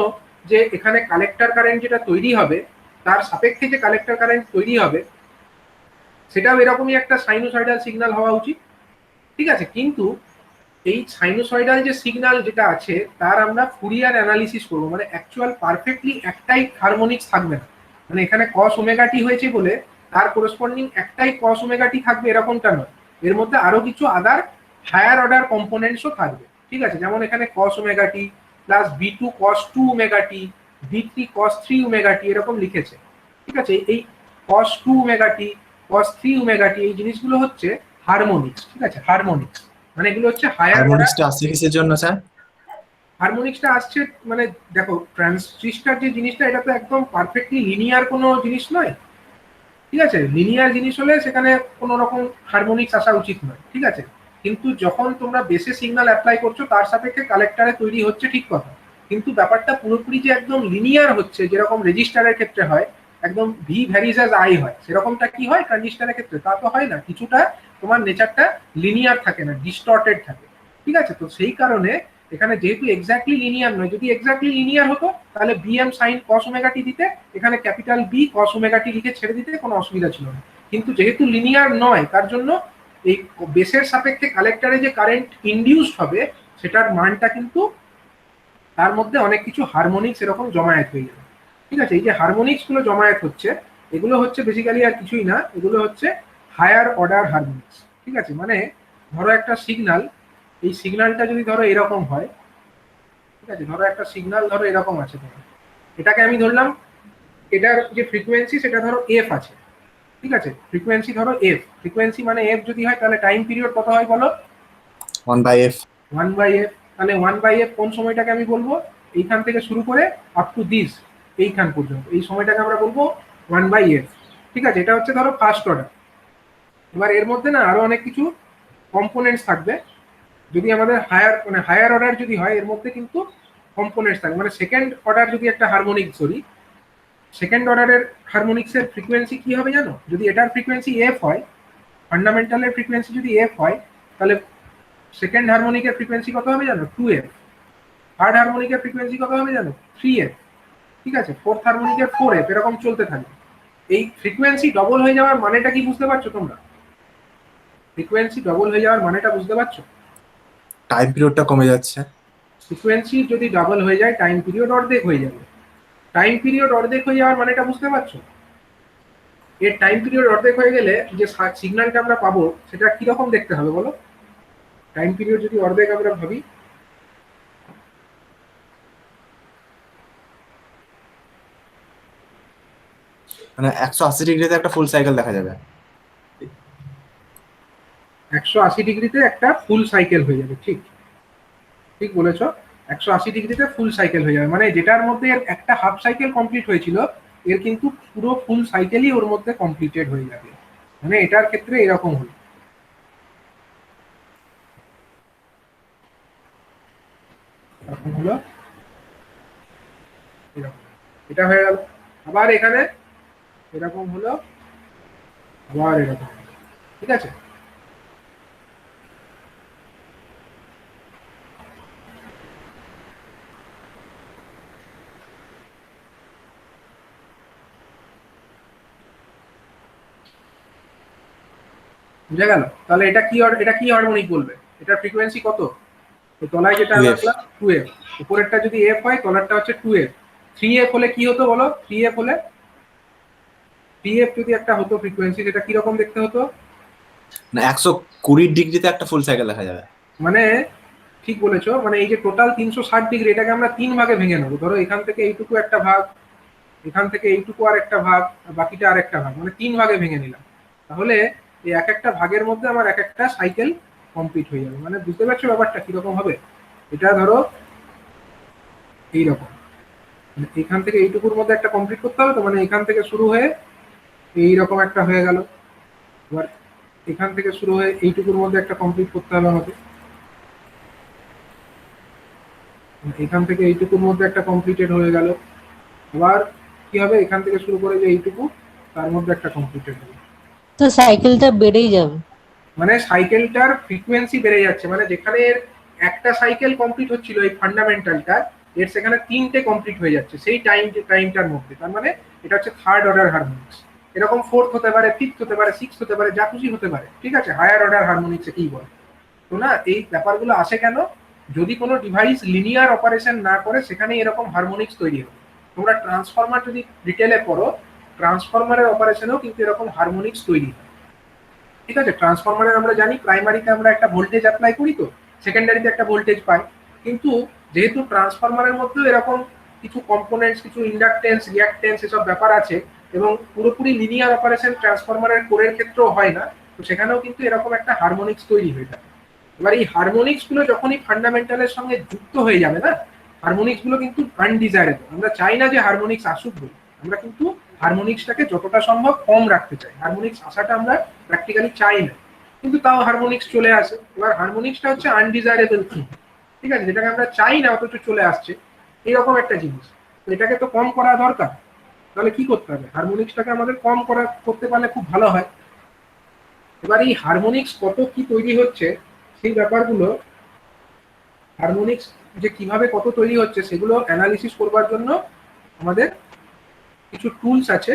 যে এখানে কালেক্টর কারেন্ট যেটা তৈরি হবে, তার সাপেক্ষে যে কালেক্টর কারেন্ট তৈরি হবে, সেটাও এরকমই একটা সাইনোসয়েডাল সিগন্যাল হওয়া উচিত। ঠিক আছে, কিন্তু এই সাইনোসয়েডাল যে সিগন্যাল যেটা আছে, তার আমরা ফুরিয়ার অ্যানালিসিস করবো, মানে অ্যাকচুয়াল পারফেক্টলি একটাই হারমোনিক্স থাকবে না। মানে এখানে cos ওমেগা টি হয়েছে বলে তার করসপন্ডিং একটাই cos ওমেগা টি থাকবে, এরকমটা নয়। এর মধ্যে আরো কিছু আদার হায়ার অর্ডার কম্পোনেন্টসও থাকবে। ঠিক আছে, যেমন এখানে cos ওমেগা টি plus B2 cos 2 omega t, B3 cos 3 omega টি, এরকম লিখেছে। ঠিক আছে, এই cos 2 omega T, cos 3 omega টি, এই জিনিসগুলো হচ্ছে হারমোনিক্স। ঠিক আছে, হারমোনিক্স মানে এগুলো হচ্ছে হায়ার অর্ডার। হারমোনিক্সটা আসছে কিসের জন্য স্যার? হারমোনিক্সটা আসছে মানে দেখো, ট্রানজিস্টর যে জিনিসটা, এটা তো একদম পারফেক্টলি লিনিয়ার কোনো জিনিস নয়। ঠিক আছে, লিনিয়ার জিনিস হলে সেখানে কোনো রকম হারমোনিক্স আসা উচিত নয়। ঠিক আছে, কিন্তু যখন তোমরা বেসে সিগন্যাল অ্যাপ্লাই করছো, তার সাপেক্ষে কালেক্টরে তৈরি হচ্ছে, ঠিক কথা, কিন্তু ব্যাপারটা পুরোপুরি যে একদম লিনিয়ার হচ্ছে, যেরকম রেজিস্টারের ক্ষেত্রে হয় একদম ভি ভ্যারিজ অ্যাজ আই হয়, সেরকমটা কি হয় ট্রানজিস্টরের ক্ষেত্রে? তা তো হয় না, কিছুটা তোমার নেচারটা লিনিয়ার থাকে না, ডিস্টর্টেড থাকে। ঠিক আছে, তো সেই কারণে এখানে যেহেতু এক্স্যাক্টলি লিনিয়ার নয়, যদি এক্স্যাক্টলি লিনিয়ার হতো তাহলে BM sin cos ওমেগা টি দিতে, এখানে ক্যাপিটাল B cos ওমেগা টি লিখে ছেড়ে দিতে কোনো অসুবিধা ছিল না। কিন্তু যেহেতু লিনিয়ার নয়, তার জন্য এই বেসের সাপেক্ষে কালেক্টরে যে কারেন্ট ইনডিউসড হবে, সেটার মানটা কিন্তু তার মধ্যে অনেক কিছু হারমোনিক্স এরকম জমায়েত হয়ে যাবে। ঠিক আছে, এই যে হারমোনিক্স গুলো জমায়েত হচ্ছে, এগুলো হচ্ছে বেসিক্যালি আর কিছুই না, এগুলো হচ্ছে হায়ার অর্ডার হারমোনিক্স। ঠিক আছে, মানে ধরো একটা সিগন্যাল, এই সিগন্যালটা যদি ধরো এরকম হয়, ঠিক আছে, ধরো একটা সিগন্যাল ধরো এরকম আছে, ধরো এটাকে আমি ধরলাম, এটার যে ফ্রিকোয়েন্সি সেটা ধরো F আছে। ঠিক আছে, ফ্রিকোয়েন্সি ধরো F, ফ্রিকোয়েন্সি মানে F যদি হয়, তাহলে টাইম পিরিয়ড কত হয় বলো? 1/f। 1/f, তাহলে 1/f কোন সময়টাকে আমি বলবো? এইখান থেকে শুরু করে আপ টু দিস, এইখান পর্যন্ত, এই সময়টাকে আমরা বলবো 1/f। ঠিক আছে, এটা হচ্ছে ধরো ফার্স্ট অর্ডার। এবার এর মধ্যে না আরো অনেক কিছু কম্পোনেন্টস থাকবে। যদি আমাদের হায়ার অর্ডার যদি হয়, এর মধ্যে কিন্তু কম্পোনেন্টস থাকবে। মানে সেকেন্ড অর্ডার যদি একটা হারমোনিক ধরি, সেকেন্ড অর্ডারের হারমোনিক্সের ফ্রিকোয়েন্সি কি হবে জানো? যদি এটার ফ্রিকোয়েন্সি F হয়, ফান্ডামেন্টালের ফ্রিকোয়েন্সি যদি F হয়, তাহলে সেকেন্ড হারমোনিকের ফ্রিকোয়েন্সি কত হবে জানো? 2F। থার্ড হারমোনিকের ফ্রিকোয়েন্সি কত হবে জানো? 3F। ঠিক আছে, ফোর্থ হারমোনিকের 4F, এরকম চলতে থাকবে। এই ফ্রিকোয়েন্সি ডবল হয়ে যাওয়ার মানেটা কি বুঝতে পারছো তোমরা? ফ্রিকোয়েন্সি ডবল হয়ে যাওয়ার মানেটা বুঝতে পারছো? টাইম পিরিয়ডটা কমে যাচ্ছে। ফ্রিকোয়েন্সি যদি ডাবল হয়ে যায় টাইম পিরিয়ড অর্ধেক হয়ে যাবে। টাইম পিরিয়ড অর্ধেক হয়ে যাওয়ার মানেটা বুঝতে পারছো? এর টাইম পিরিয়ড অর্ধেক হয়ে গেলে যে সিগন্যালটা আমরা পাবো সেটা কিরকম দেখতে হবে বলো? টাইম পিরিয়ড যদি অর্ধেক আমরা ভাবি, মানে 180 ডিগ্রিতে একটা ফুল সাইকেল দেখা যাবে। 180 ডিগ্রিতে একটা ফুল সাইকেল হয়ে যাবে। ঠিক ঠিক বলেছ, 180 ডিগ্রিতে ফুল সাইকেল হয়ে যাবে, মানে যেটার মধ্যে এর একটা হাফ সাইকেল কমপ্লিট হয়েছিল এর কিন্তু পুরো ফুল সাইকেলই ওর মধ্যে কমপ্লিটেড হয়ে যাবে। মানে এটার ক্ষেত্রে এরকম হলো, এরকম হলো, এরকম, এটা হয়ে গেল। আবার এখানে এরকম হলো, আবার এরকম হলো। ঠিক আছে, বুঝে গেল? তাহলে এটা কি হারমোনিক বলবে? এটার ফ্রিকোয়েন্সি কত? তো তলায় যেটা 2F রাখলাম 2f, উপরেরটা যদি f হয় তলারটা হচ্ছে 2f। 3f হলে কি হতো বলো? 3f হলে 3f যদি একটা হতো ফ্রিকোয়েন্সি, সেটা কিরকম দেখতে হতো? না 120 ডিগ্রিতে একটা ফুল সাইকেল দেখা যাবে। মানে ঠিক বলেছো, মানে এই যে টোটাল 360 ডিগ্রি এটাকে আমরা 3 ভাগে ভেঙে নেবো। ধরো এখান থেকে এইটুকু একটা ভাগ, এখান থেকে এইটুকু আর একটা ভাগ, আর বাকিটা আর একটা ভাগ, মানে 3 ভাগে ভেঙে নিলাম। তাহলে এই এক একটা ভাগের মধ্যে আমার এক একটা সাইকেল কমপ্লিট হয়ে যাবে। মানে বুঝতে পারছো ব্যাপারটা কিরকম হবে? এটা ধরো এইরকম, মানে এখান থেকে এইটুকুর মধ্যে একটা কমপ্লিট করতে হবে, তো মানে এখান থেকে শুরু হয়ে এইরকম একটা হয়ে গেল। এবার এখান থেকে শুরু হয়ে এইটুকুর মধ্যে একটা কমপ্লিট করতে হবে আমাকে, এখান থেকে এইটুকুর মধ্যে একটা কমপ্লিটেড হয়ে গেল। আবার কি হবে? এখান থেকে শুরু করে যে এইটুকু তার মধ্যে একটা কমপ্লিটেড হবে। তো সাইকেলটা বেড়েই যাবে। মানে সাইকেলটার ফ্রিকোয়েন্সি বেড়ে যাচ্ছে, মানে যেখানে এর একটা সাইকেল কমপ্লিট হচ্ছিল এই ফান্ডামেন্টালটা, এর সেখানে 3টে কমপ্লিট হয়ে যাচ্ছে সেই টাইমটার মধ্যে। তার মানে এটা হচ্ছে থার্ড অর্ডার হারমোনিক্স। এরকম ফোর্থ হতে পারে, ফিফথ হতে পারে, সিক্স হতে পারে, যা খুশি হতে পারে। ঠিক আছে, হায়ার অর্ডার হারমোনিক্স কি বলে। তো না, এই ব্যাপারগুলো আসে কেন? যদি কোনো ডিভাইস লিনিয়ার অপারেশন না করে সেখানে এরকম হারমোনিক্স তৈরি হবে। তোমরা ট্রান্সফরমার যদি ডিটেলে পড়ো, ট্রান্সফরমারের অপারেশনেও কিন্তু এরকম হারমোনিক্স তৈরি হয়। ঠিক আছে, ট্রান্সফরমারের আমরা জানি প্রাইমারিতে আমরা একটা ভোল্টেজ অ্যাপ্লাই করি, তো সেকেন্ডারিতে একটা ভোল্টেজ পাই। কিন্তু যেহেতু ট্রান্সফরমারের মধ্যেও এরকম কিছু কম্পোনেন্টস, কিছু ইন্ডাকটেন্স, রিঅ্যাকটেন্স এসব ব্যাপার আছে, এবং পুরোপুরি লিনিয়ার অপারেশন ট্রান্সফরমারের কোরের ক্ষেত্রেও হয় না, তো সেখানেও কিন্তু এরকম একটা হারমোনিক্স তৈরি হয়ে থাকে। এবার এই হারমোনিক্স গুলো যখনই ফান্ডামেন্টালের সঙ্গে যুক্ত হয়ে যাবে না, হারমোনিক্স গুলো কিন্তু আনডিজায়ারেবল। আমরা চাই না যে হারমোনিক্স আসুক বলে, আমরা কিন্তু হারমোনিক্সটাকে যতটা সম্ভব কম রাখতে চাই। হারমোনিক্স আসাটা আমরা প্র্যাকটিক্যালি চাই না, কিন্তু তাও হারমোনিক্স চলে আসে। এবার হারমোনিক্সটা হচ্ছে আনডিজায়ারেবল থিং, ঠিক আছে, যেটাকে আমরা চাই না অথচ চলে আসছে, এইরকম একটা জিনিস। তো এটাকে তো কম করা দরকার। তাহলে কি করতে হবে? হারমোনিক্সটাকে আমাদের কম করতে পারলে খুব ভালো হয়। এবার এই হারমোনিক্স কত কি তৈরি হচ্ছে সেই ব্যাপারগুলো, হারমোনিক্স যে কিভাবে কত তৈরি হচ্ছে সেগুলো অ্যানালিসিস করবার জন্য আমাদের কিছু টুলস আছে।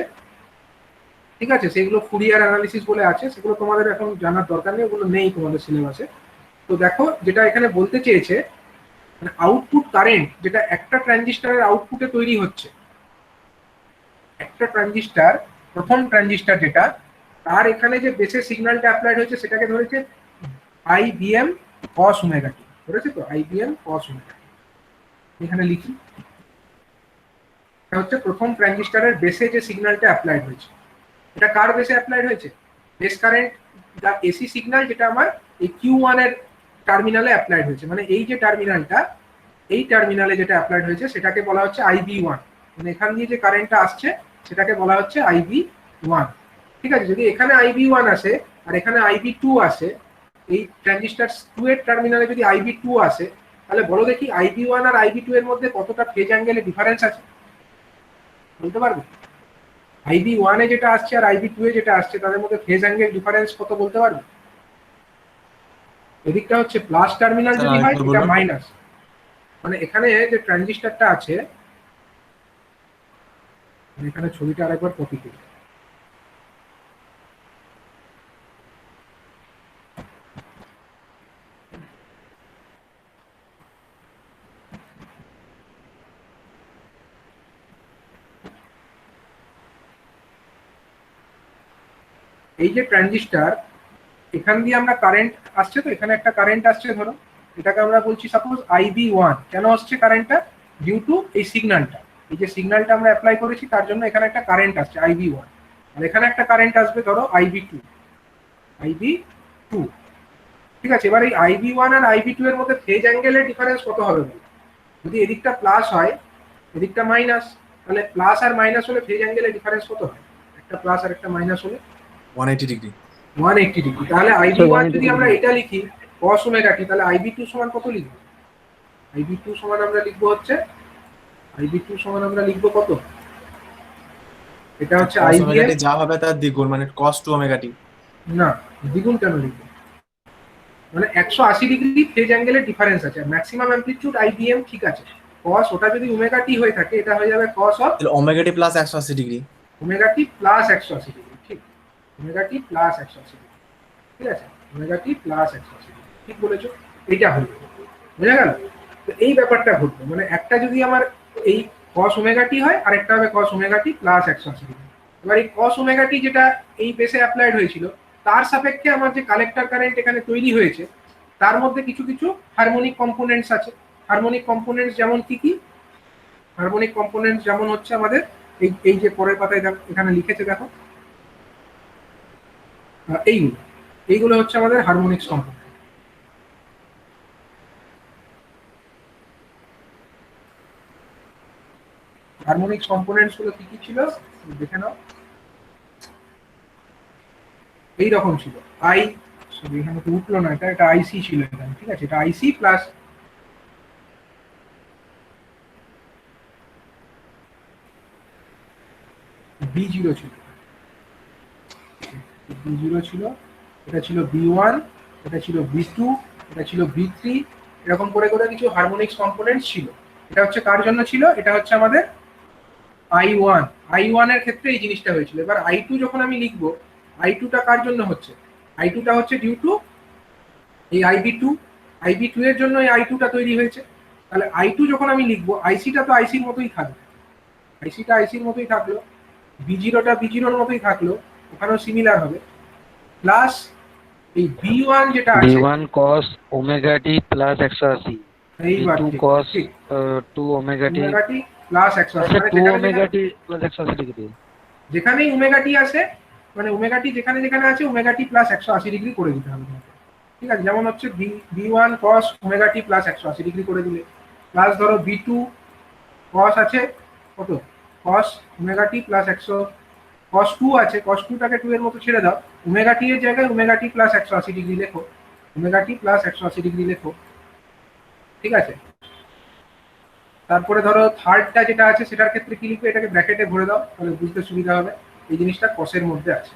ঠিক আছে, সেগুলো ফুরিয়ার অ্যানালিসিস বলে আছে, সেগুলো তোমাদের এখন জানার দরকার নেই, ওগুলো নেই তোমাদের সিলেবাসে। তো দেখো, যেটা এখানে বলতে চেয়েছে, মানে আউটপুট কারেন্ট যেটা একটা ট্রানজিস্টরের আউটপুটে তৈরি হচ্ছে, একটা ট্রানজিস্টর, প্রথম ট্রানজিস্টর যেটা, তার এখানে যে বেসে সিগন্যালটা অ্যাপ্লাইড হয়েছে সেটাকে ধরেছে IBM cos ওমেগা টি, ধরেছে তো IBM cos ওমেগা টি। এখানে লিখি, এটা হচ্ছে প্রথম ট্রানজিস্টরের বেসে যে সিগন্যালটা অ্যাপ্লাইড হয়েছে। এটা কার বেসে অ্যাপ্লাইড হয়েছে? বেস কারেন্ট যা এসি সিগন্যাল, যেটা আমার এই Q1 এর টার্মিনালে অ্যাপ্লাইড হয়েছে। মানে এই যে টার্মিনালটা, এই টার্মিনালে যেটা অ্যাপ্লাইড হয়েছে সেটাকে বলা হচ্ছে IB1। মানে এখান দিয়ে যে কারেন্টটা আসছে সেটাকে বলা হচ্ছে IB1। ঠিক আছে, যদি এখানে IB1 আসে আর এখানে IB2 আসে, এই ট্রানজিস্টর 2 এর টার্মিনালে যদি IB2 আসে, তাহলে বলো দেখি IB1 আর IB2 এর মধ্যে কতটা ফেজ অ্যাঙ্গেলে ডিফারেন্স আছে? বলতে পারবে? IB1 এ যেটা আসছে আর IB2 এ যেটা আসছে তাদের মধ্যে ফেজ অ্যাঙ্গেল ডিফারেন্স কত বলতে পারবে? এদিকটা হচ্ছে প্লাস টার্মিনাল যদি হয়, এটা মাইনাস। মানে এখানে যে ট্রানজিস্টরটা আছে, এখানে ছবিটা আরেকবার কপি করি। এই যে ট্রানজিস্টার, এখান দিয়ে আমরা কারেন্ট আসছে, তো এখানে একটা কারেন্ট আসছে ধরো, এটাকে আমরা বলছি সাপোজ IB1। কেন আসছে কারেন্টটা? ডিউ টু এই সিগন্যালটা, এই যে সিগন্যালটা আমরা অ্যাপ্লাই করেছি তার জন্য এখানে একটা কারেন্ট আসছে IB1, আর এখানে একটা কারেন্ট আসবে ধরো IB2। ঠিক আছে, এবার এই IB1 আর IB2 এর মধ্যে ফেজ অ্যাঙ্গেলের ডিফারেন্স কত হবে? যদি এদিকটা প্লাস হয় এদিকটা মাইনাস, তাহলে প্লাস আর মাইনাস হলে ফেজ অ্যাঙ্গেলের ডিফারেন্স কত হয়? একটা প্লাস আর একটা মাইনাস হলে 180 ডিগ্রি। 180 ডিগ্রি। তাহলে IB1 যদি আমরা এটা লিখি cos ওমেগা টি, তাহলে IB2 সমান কত লিখব? IB2 সমান আমরা লিখব হচ্ছে, IB2 সমান আমরা লিখব কত? এটা হচ্ছে cos ওমেগা টি IBM, যা হবে তার দ্বিগুণ, মানে cos 2 ওমেগা টি। না দ্বিগুণ কেন লিখব? মানে 180 ডিগ্রি ফেজ অ্যাঙ্গেলের ডিফারেন্স আছে, ম্যাক্সিমাম অ্যামপ্লিটিউড IBM ঠিক আছে, cos ওটা যদি ওমেগা টি হয়ে থাকে এটা হয়ে যাবে cos অফ তাহলে omega t plus 180 degree. Omega t plus 180 degree, ঠিক, ওমেগা টি প্লাস 180 ডিগ্রি, ঠিক আছে, ওমেগা টি প্লাস 180 ডিগ্রি, ঠিক বলেছো, এইটা হলো, বুঝা গেল? তো এই ব্যাপারটা ঘটবে, মানে একটা যদি আমার এই cos ওমেগা টি হয় আর একটা হবে cos ওমেগা টি প্লাস 180 ডিগ্রি। এবার এই cos ওমেগা টি যেটা এই বেসে অ্যাপ্লাইড হয়েছিল তার সাপেক্ষে আমার যে কালেক্টর কারেন্ট এখানে তৈরি হয়েছে তার মধ্যে কিছু কিছু হারমোনিক কম্পোনেন্টস আছে। হারমোনিক কম্পোনেন্টস যেমন কি? হারমোনিক কম্পোনেন্টস যেমন হচ্ছে আমাদের এই যে পরের পাতায় এখানে লিখেছে দেখো, এইগুলো হচ্ছে আমাদের হারমোনিক্স কম্পোনেন্ট। হারমোনিক্স কম্পোনেন্টস গুলো কি ছিল দেখে নাও, এইরকম ছিল। এখানে তো উঠলো না, এটা আইসি ছিল এখানে, ঠিক আছে, এটা আইসি প্লাস B0 ছিল, B0 ছিল, এটা ছিল B1, এটা ছিল B2, এটা ছিল B3, এরকম করে করে কিছু হারমোনিক্স কম্পোনেন্ট ছিল। এটা হচ্ছে কার জন্য ছিল? এটা হচ্ছে আমাদের I1 এর ক্ষেত্রে এই জিনিসটা হয়েছিল। এবার I2 যখন আমি লিখবো, I2টা কার জন্য হচ্ছে? I2টা হচ্ছে ডিউ টু এই IB2 এর জন্য এই I2টা তৈরি হয়েছে। তাহলে I2 যখন আমি লিখবো, ICটা তো ICর মতোই থাকবে, ICটা ICর মতোই থাকলো, B0টা B0 এর মতোই থাকলো, ওখানেও সিমিলার হবে, প্লাস এই B1 যেটা আছে B1 cos ওমেগা টি প্লাস 180, এইবার B2 ঠিক, cos ঠিক, 2 omega t omega t plus 180, আচ্ছা মানে 2 ওমেগা টি প্লাস 180 ডিগ্রি। যেখানেই ওমেগা টি আসে, মানে ওমেগা টি যেখানে যেখানে আছে ওমেগা টি প্লাস 180 ডিগ্রি করে দিতে হবে তোমাকে, ঠিক আছে। যেমন হচ্ছে B1 cos ওমেগা টি প্লাস 180 ডিগ্রি করে দিলে, প্লাস ধরো B2 cos আছে কত, cos ওমেগা টি প্লাস 100, cos 2 আছে, cos 2টাকে 2 এর মতো ছেড়ে দাও, ওমেগা টি এর জায়গায় ওমেগা টি প্লাস 180 ডিগ্রি লেখো, ওমেগা টি প্লাস 180 ডিগ্রি লেখো, ঠিক আছে। তারপরে ধরো থার্ডটা যেটা আছে সেটার ক্ষেত্রে কি লিখবে, এটাকে ব্র্যাকেটে ভরে দাও, তাহলে বুঝতে সুবিধা হবে, এই জিনিসটা কসের মধ্যে আছে,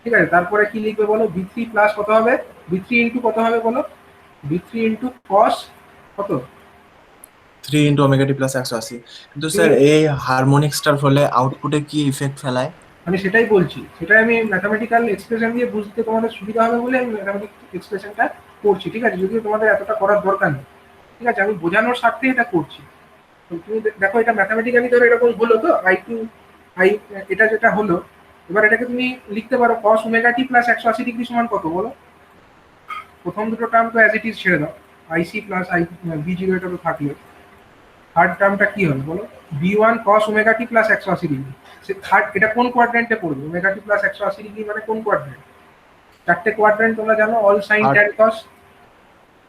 ঠিক আছে। তারপরে কি লিখবে বলো, B3 প্লাস কত হবে, B3 ইন্টু কত হবে বলো, B3 ইন্টু cos কত, 3 ইনটু ওমেগা টি প্লাস 180। কিন্তু স্যার এই হারমোনিক্সটার ফলে আউটপুটে কি ইফেক্ট ফেলায়? আমি সেটাই বলছি, সেটাই আমি ম্যাথামেটিক্যাল এক্সপ্রেশন দিয়ে বুঝতে তোমাদের সুবিধা হবে বলে আমি ম্যাথামেটিক্যাল এক্সপ্রেশনটা করছি, ঠিক আছে, যদিও তোমাদের এতটা করার দরকার নেই, ঠিক আছে, আমি বোঝানোর স্বার্থে এটা করছি। তো তুমি দেখো এটা ম্যাথামেটিক্যালি ধরো এরকম হলো, তো এটা যেটা হলো, এবার এটাকে তুমি লিখতে পারো cos ওমেগা টি প্লাস 180 ডিগ্রি সমান কত বলো, প্রথম দুটো টার্ম তো অ্যাজ ইট ইজ ছেড়ে দাও, IC প্লাস B0 এটা তো থাকলো, থার্ড টার্মটা কি হবে বলো, B1 cos ওমেগা টি প্লাস 180 ডিগ্রি, থার্ড এটা কোন কোয়াড্রেন্টে পড়বে, ওমেগা টি প্লাস 180 ডিগ্রি মানে কোন কোয়াড্রেন্ট? চারটে কোয়াড্রেন্ট তোমরা জানো, অল সাইন ট্যান কস,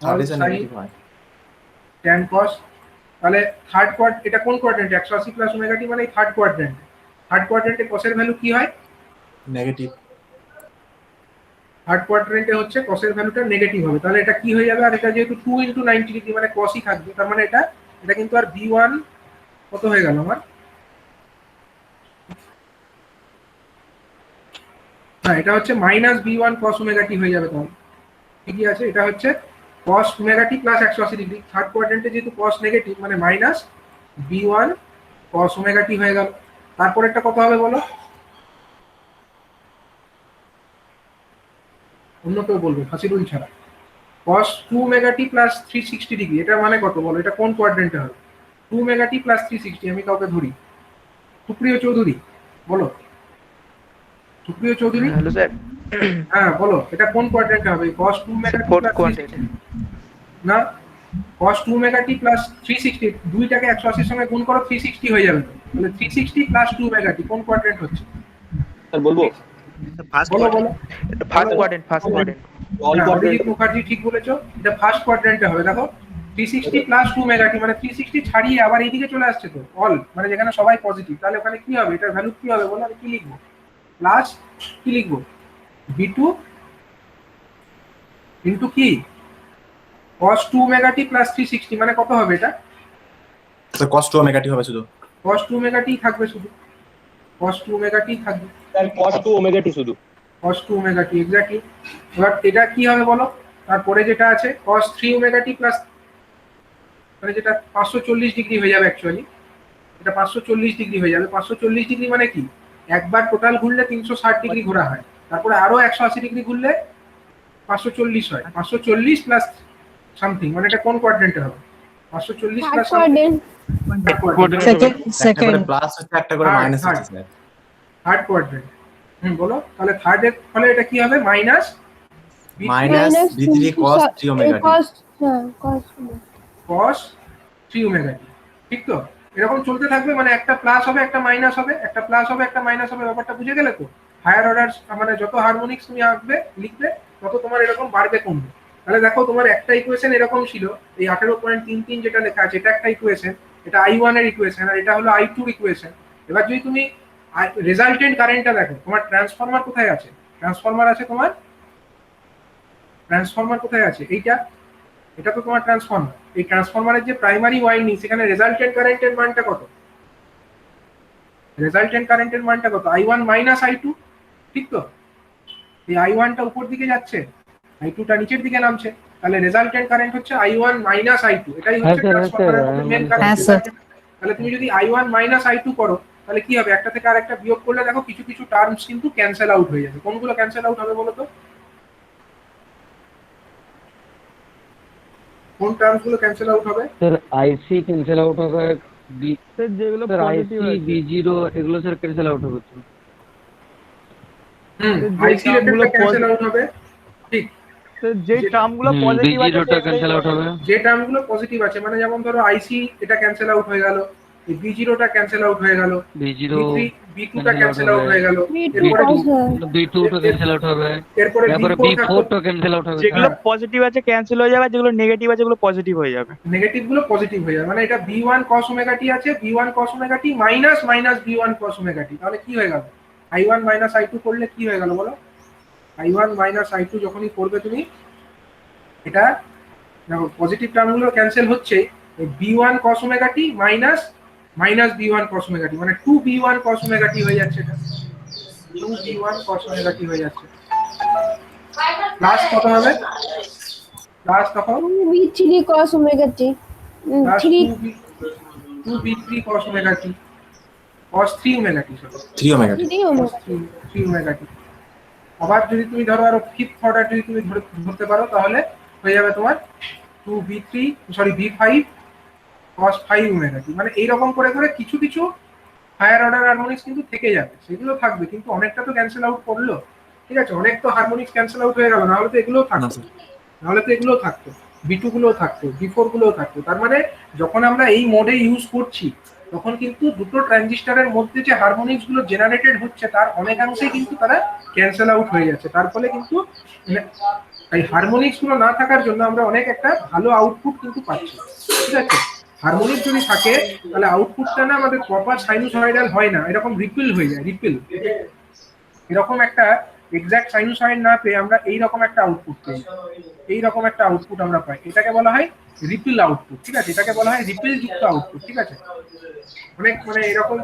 অল সাইন ট্যান কস, তাহলে থার্ড কোয়াড এটা কোন কোয়াড্রেন্ট, 180 প্লাস ওমেগা টি মানে থার্ড কোয়াড্রেন্ট, থার্ড কোয়াড্রেন্টে কসের ভ্যালু কি হয়, নেগেটিভ। থার্ড কোয়াড্রেন্টে হচ্ছে কসের ভ্যালুটা নেগেটিভ হবে, তাহলে এটা কি হয়ে যাবে, আর এটা যেহেতু 2 ইনটু 90 ডিগ্রি মানে কসই থাকবে, তার মানে এটা কিন্তু আর B1 কত হয়ে গেল আমার, হ্যাঁ এটা হচ্ছে মাইনাস B1 cos ওমেগা টি হয়ে যাবে, তখন ঠিকই আছে, এটা হচ্ছে cos ওমেগা টি প্লাস 180 ডিগ্রি, থার্ড কোয়াড্রেন্টে যেহেতু cos নেগেটিভ মানে মাইনাস B1 cos ওমেগা টি হয়ে গেল। তারপর একটা কত হবে বলো, অন্য কেউ বলবে ফাসিলুল ছাড়া, cos 2 omega t plus 360 degree, এটা মানে কত বলো, এটা কোন কোয়াড্রেন্টে হবে, 2 ওমেগা টি প্লাস 360, আমি কাউকে ধরি, সুপ্রিয় চৌধুরী বলো, সুপ্রিয় চৌধুরী, হ্যালো স্যার। হ্যাঁ বলো, এটা কোন কোয়াড্রেন্টে হবে? cos 2 মেগা টি ফোর্থ প্লাস কোয়ার্টার। না, cos 2 মেগা টি প্লাস 360, দুইটাকে 180 এর সঙ্গে গুণ করো 360 হয়ে যাবে তো। তাহলে 360 প্লাস 2 মেগা টি কোন কোয়াড্রেন্ট হচ্ছে? স্যার বলবো? ফার্স্ট বলো কোয়ার্টার, বলো। First quarter, first quarter. All হ্যাঁ, কোয়াড্রেন্ট। অভিজিৎ মুখার্জি ঠিক বলেছো, এটা ফার্স্ট কোয়াড্রেন্টে হবে। দেখো 360 প্লাস 2 মেগা টি মানে 360 ছাড়িয়ে আবার এইদিকে চলে আসছে তো, অল মানে যেখানে সবাই পজিটিভ। তাহলে ওখানে কি হবে? এটার ভ্যালু কি হবে বলো? আমি কি লিখবো? প্লাস কি লিখবো? v2 ইনটু কি cos 2 মেগা টি প্লাস 360 মানে কত হবে এটা? তো কস্ট ওমেগা টি হবে শুধু। cos 2 মেগা টি থাকবে শুধু, cos 2 মেগা টি থাকবে, স্যার cos 2 ওমেগা টি শুধু। cos 2 omega t exactly. এবার এটা কি হবে বলো? তারপরে যেটা আছে cos 3 ওমেগা টি প্লাস, মানে যেটা 540 ডিগ্রি হয়ে যাবে অ্যাকচুয়ালি, এটা 540 ডিগ্রি হয়ে যাবে। 540 ডিগ্রি মানে কি? একবার টোটাল ঘুরলে 360 ডিগ্রি ঘোরা হয়, তারপরে আরো 180 ডিগ্রি ঘুরলে 540 হয়। 540 প্লাস সামথিং মানে এটা কোন কোয়াড্রেন্টে হবে? 540 থার্ড প্লাস কোয়ার্টার। সেকেন্ড একটা করে সেকেন্ড প্লাস হচ্ছে, একটা করে Third, মাইনাস third. হচ্ছে স্যার। Third quadrant. বলো তাহলে থার্ডের ফলে এটা কি হবে? Minus minus v3 cos 3 omega T. cos, হ্যাঁ cos। cos 3 ওমেগা টি, ঠিক তো? এরকম চলতে থাকবে, মানে একটা প্লাস হবে একটা মাইনাস হবে, একটা প্লাস হবে একটা মাইনাস হবে। ব্যাপারটা বুঝে গেলে তো? হায়ার অর্ডার মানে যত হারমোনিক্স তুমি আঁকবে লিখবে তত তোমার এরকম বাড়বে কমবে। তাহলে দেখো তোমার একটা ইকুয়েশন এরকম ছিল, এই 18.33 যেটা লেখা আছে এটা একটা ইকুয়েশন, এটা i1 এর ইকুয়েশন, আর এটা হলো i2 ইকুয়েশন। এবার যদি তুমি রেজাল্টেন্ট কারেন্টটা দেখো, তোমার ট্রান্সফরমার কোথায় আছে? ট্রান্সফরমার আছে তোমার, ট্রান্সফরমার কোথায় আছে? এইটা, এটা তো তোমার ট্রান্সফরমার। এই ট্রান্সফরমারের যে প্রাইমারি ওয়াইন্ডিং, সেখানে রেজাল্টেন্ট কারেন্টের মানটা কত? রেজাল্টেন্ট কারেন্টের মানটা কত? i1 মাইনাস i2, ঠিক তো? এই i1 টা উপর দিকে যাচ্ছে, i2 টা নিচের দিকে নামছে, তাহলে রেজাল্টেন্ট কারেন্ট হচ্ছে i1 মাইনাস i2। এটাই হচ্ছে হ্যাঁ, স্যার, ট্রান্সফরমারের মেইন কারেন্ট। হ্যাঁ, স্যার। তাহলে তুমি যদি i1 মাইনাস i2 করো তাহলে কি হবে? একটা থেকে আরেকটা বিয়োগ করলে দেখো কিছু কিছু টার্মস কিন্তু ক্যান্সেল আউট হয়ে যাবে। কোনগুলো ক্যান্সেল আউট হবে বলো তো? কোন টার্মস গুলো ক্যান্সেল আউট হবে? স্যার আইসি ক্যান্সেল আউট হবে, স্যার যেগুলো স্যার পজিটিভ আইসি আছে, বি0 এগুলো স্যার ক্যান্সেল আউট হবে তো। যে আইসি টার্মগুলো রেটেডটা ক্যান্সেল আউট হবে, ঠিক। স্যার যে টার্মগুলো পজিটিভ আছে বি0টা ক্যান্সেল আউট হবে। যে টার্মগুলো পজিটিভ আছে, মানে যেমন ধরো আইসি এটা ক্যান্সেল আউট হয়ে গেল, এই বি0টা ক্যান্সেল আউট হয়ে গেল, বি0 বি2টা ক্যান্সেল আউট হয়ে গেল, বি2টা ক্যান্সেল আউট হবে, এরপরে তারপরে বি4টা ক্যান্সেল আউট হবে। যেগুলো পজিটিভ আছে ক্যান্সেল হয়ে যাবে, যেগুলো নেগেটিভ আছে যেগুলো পজিটিভ হয়ে যাবে। নেগেটিভ গুলো পজিটিভ হয়ে যাবে। মানে এটা b1 cos ওমেগা টি আছে, b1 cos omega T minus minus b1 cos omega T, তাহলে কি হয়ে গেল? i1 মাইনাস i2 করলে কি হয়ে গেল বলো? i1 মাইনাস i2 যখনই করবে তুমি, এটা দেখো পজিটিভ টার্মগুলো ক্যান্সেল হচ্ছে, b1 cos omega T minus minus b1 cos omega T, মানে 2b1 cos ওমেগা টি হয়ে যাচ্ছে, এটা 2b1 cos ওমেগা টি হয়ে যাচ্ছে। প্লাস কত হবে? প্লাস তখন v3 cos ওমেগা টি, plus 3 2b3 cos omega T, cos 3 omega টি, 3 ওমেগা টি। 3 ওমেগা। 3 ওমেগা টি। আবার যদি তুমি ধরো আরো ফিফথ অর্ডার যদি তুমি ধরতে পারো তাহলে হয়ে যাবে তোমার v5 cos 5 ওমেগা টি। মানে এইরকম করে করে কিছু কিছু হায়ার অর্ডার হারমোনিক্স কিন্তু থেকে যাবে, সেগুলো থাকবে, কিন্তু অনেকটা তো ক্যান্সেল আউট করলো, ঠিক আছে? অনেক তো হারমোনিক্স ক্যান্সেল আউট হয়ে গেল, নাহলে তো এগুলোও না থাকতো, স্যার। নাহলে তো এগুলোও থাকতো, b2 গুলোও থাকতো, b4 গুলোও থাকতো। তার মানে যখন আমরা এই মোডে ইউজ করছি তখন কিন্তু দুটো ট্রানজিস্টরের মধ্যে যে হারমোনিক্স গুলো জেনারেটেড হচ্ছে তার অনেকাংশেই কিন্তু তারা ক্যান্সেল আউট হয়ে যাচ্ছে। তার ফলে কিন্তু এই হারমোনিক্স গুলো না থাকার জন্য আমরা অনেক একটা ভালো আউটপুট কিন্তু পাচ্ছি, ঠিক আছে? হারমোনিক যদি থাকে তাহলে আউটপুটটা না আমাদের প্রপার সাইনুসয়েডাল হয় না, এরকম রিপিল হয়ে যায়, রিপিল। এরকম একটা এক্সাক্ট সাইনুসয়েড না পেয়ে আমরা এইরকম একটা আউটপুট পাই, এইরকম একটা আউটপুট আমরা পাই, এটাকে বলা হয় রিপিল আউটপুট, ঠিক আছে? এটাকে বলা হয় রিপিল যুক্ত আউটপুট, ঠিক আছে? অনেক মানে এরকম